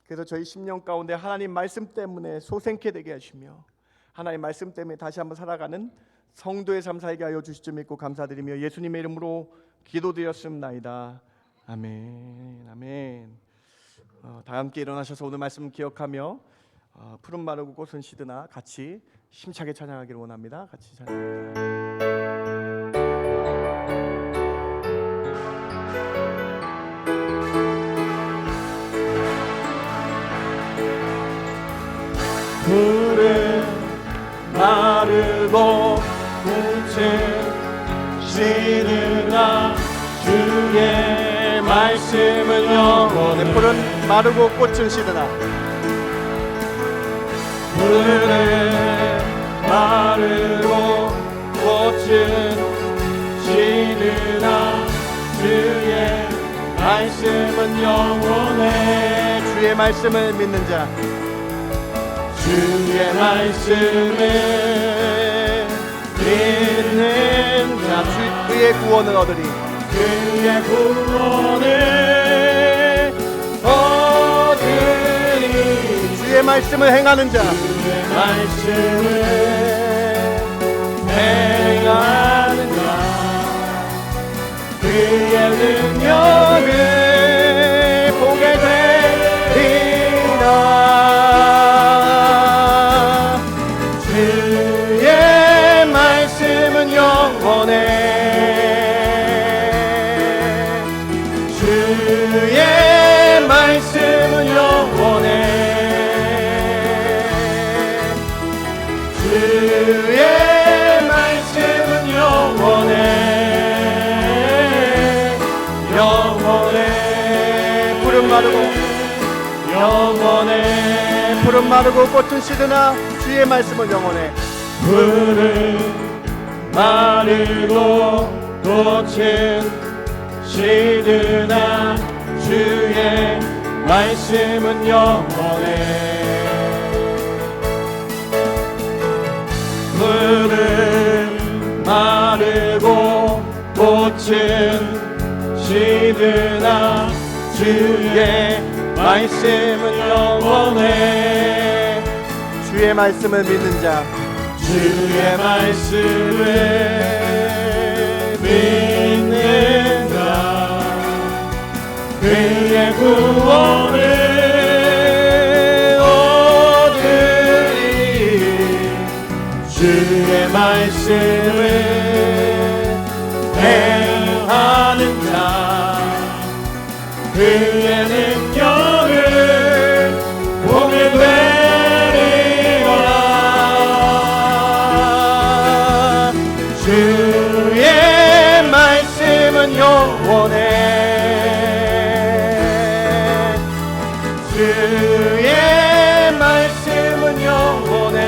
그래서 저희 심령 가운데 하나님 말씀 때문에 소생케 되게 하시며 하나님 말씀 때문에 다시 한번 살아가는 성도의 삶 살게 하여 주실 줄 믿고 감사드리며 예수님의 이름으로 기도드렸습니다. 아멘. 아멘. 다 함께 일어나셔서 오늘 말씀 기억하며 푸른 마르고 꽃은 시드나 같이 힘차게 찬양하기를 원합니다. 같이 찬양합니다. 푸른 마르고 꽃은 시드나 주의 말씀은 영원해. 푸른 마르고 꽃은 시드나 푸른 마르고 꽃은 시드나 주의 말씀은 영원해. 주의 말씀을 믿는 자, 주의 말씀을 믿는 자, 그의 구원을 얻으리. 그의 구원을 얻으리. 주의 말씀을 행하는 자, 주의 말씀을 행하는 자, 그의 능력을 보게 되리라. 주의 말씀은 영원해. 주의 말씀은 영원해. 주의 말씀은 영원해. 영원해. 푸른 마르고 풀은 마르고 꽃은 시드나 주의 말씀은 영원해. 풀은 마르고 꽃은 시드나 주의 말씀은 영원해. 풀은 마르고 꽃은 시드나 주의 말씀은 영원해. 주의 말씀을 믿는 자, 주의 말씀을 믿는 자 그의 구원을 얻으리. 주의 말씀을 행하는 자 그의 능력을 보게 되리라. 주의 말씀은 영원해. 주의 말씀은 영원해.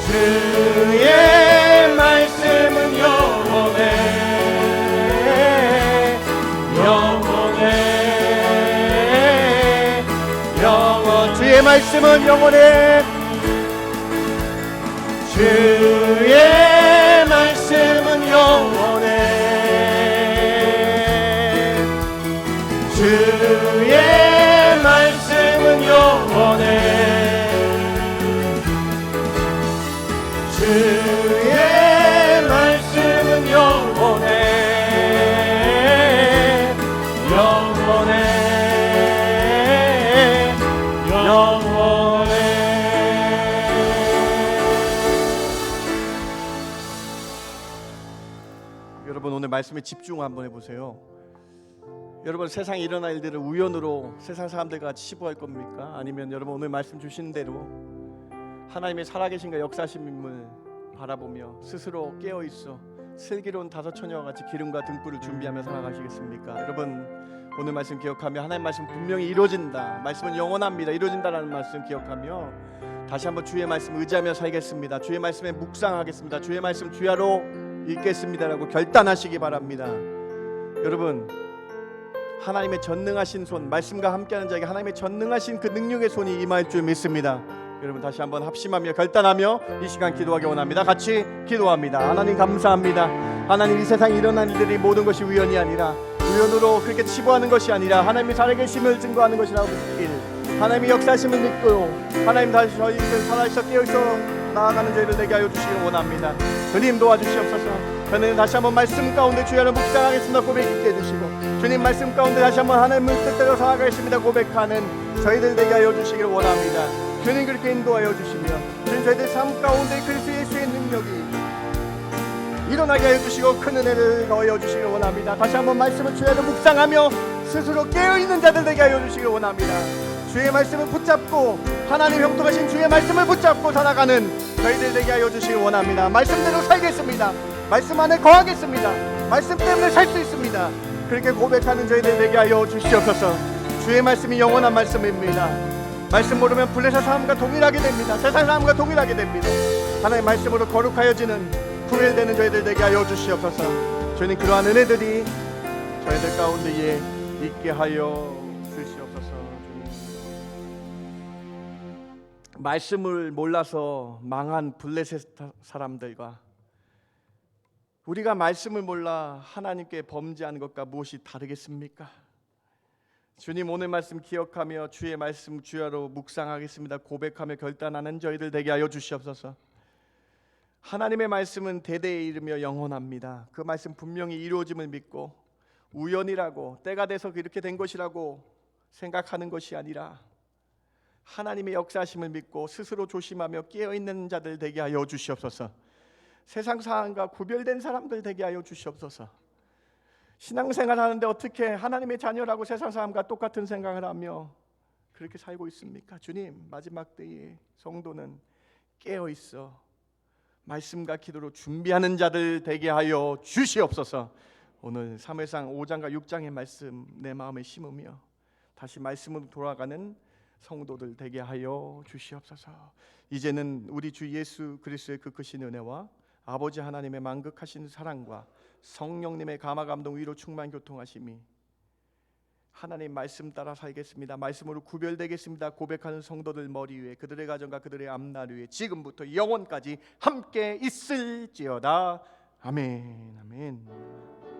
주의 말씀은 영원해. 영원해. 영원. 주의 말씀은 영원해. 주의 말씀은 영원해. 주의 말씀은 영원해. 주의 말씀은 영원해. 영원해. 영원해. 여러분 오늘 말씀에 집중 한번 해보세요. 여러분 세상에 일어날 일들을 우연으로 세상 사람들과 같이 치부할 겁니까? 아니면 여러분 오늘 말씀 주신 대로 하나님의 살아계신과 역사하심을 바라보며 스스로 깨어있어 슬기로운 다섯 처녀와 같이 기름과 등불을 준비하며 살아가시겠습니까? 여러분 오늘 말씀 기억하며 하나님 말씀 분명히 이루어진다, 말씀은 영원합니다, 이루어진다라는 말씀 기억하며 다시 한번 주의 말씀 의지하며 살겠습니다. 주의 말씀에 묵상하겠습니다. 주의 말씀 주야로 읽겠습니다라고 결단하시기 바랍니다. 여러분 하나님의 전능하신 손, 말씀과 함께하는 자에게 하나님의 전능하신 그 능력의 손이 임할 줄 믿습니다. 여러분 다시 한번 합심하며 결단하며 이 시간 기도하기 원합니다. 같이 기도합니다. 하나님 감사합니다. 하나님 이 세상에 일어난 일들이 모든 것이 우연이 아니라 우연으로 그렇게 치부하는 것이 아니라 하나님이 살아계심을 증거하는 것이라고 믿길, 하나님의 역사심을 믿고 하나님 다시 저희들 살아있어 깨어있어 나아가는 저희를 되게 하여 주시기 원합니다. 주님 도와주시옵소서. 저는 다시 한번 말씀 가운데 주야를 묵상하겠습니다. 고백 있게 해주시고 주님 말씀 가운데 다시 한번 하나님을 뜻대로 살아가겠습니다 고백하는 저희들 되게 하여 주시기를 원합니다. 주님 그렇게 인도하여 주시며 주님 저희들 삶 가운데 그리스도 예수의 능력이 일어나게 하여 주시고 큰 은혜를 더하여 주시기를 원합니다. 다시 한번 말씀을 주야를 묵상하며 스스로 깨어있는 자들 되게 하여 주시기를 원합니다. 주의 말씀을 붙잡고 하나님 형통하신 주의 말씀을 붙잡고 살아가는 저희들 되게 하여 주시기 원합니다. 말씀대로 살겠습니다. 말씀 안에 거하겠습니다. 말씀 때문에 살 수 있습니다. 그렇게 고백하는 저희들 되게 하여 주시옵소서. 주의 말씀이 영원한 말씀입니다. 말씀 모르면 블레셋 사람과 동일하게 됩니다. 세상 사람과 동일하게 됩니다. 하나님 말씀으로 거룩하여지는 구별되는 저희들 되게 하여 주시옵소서. 주님 그러한 은혜들이 저희들 가운데에 있게 하여 주시옵소서. 말씀을 몰라서 망한 블레셋 사람들과 우리가 말씀을 몰라 하나님께 범죄하는 것과 무엇이 다르겠습니까? 주님 오늘 말씀 기억하며 주의 말씀 주야로 묵상하겠습니다. 고백하며 결단하는 저희들 되게 하여 주시옵소서. 하나님의 말씀은 대대에 이르며 영원합니다. 그 말씀 분명히 이루어짐을 믿고 우연이라고 때가 돼서 이렇게 된 것이라고 생각하는 것이 아니라 하나님의 역사하심을 믿고 스스로 조심하며 깨어있는 자들 되게 하여 주시옵소서. 세상 사람과 구별된 사람들 되게 하여 주시옵소서. 신앙생활 하는데 어떻게 하나님의 자녀라고 세상 사람과 똑같은 생각을 하며 그렇게 살고 있습니까? 주님 마지막 때에 성도는 깨어있어 말씀과 기도로 준비하는 자들 되게 하여 주시옵소서. 오늘 사무엘상 5장과 6장의 말씀 내 마음에 심으며 다시 말씀으로 돌아가는 성도들 되게 하여 주시옵소서. 이제는 우리 주 예수 그리스도의 그 크신 은혜와 아버지 하나님의 만극하신 사랑과 성령님의 감화 감동 위로 충만 교통하심이 하나님 말씀 따라 살겠습니다, 말씀으로 구별되겠습니다 고백하는 성도들 머리 위에, 그들의 가정과 그들의 앞날 위에 지금부터 영원까지 함께 있을지어다. 아멘. 아멘.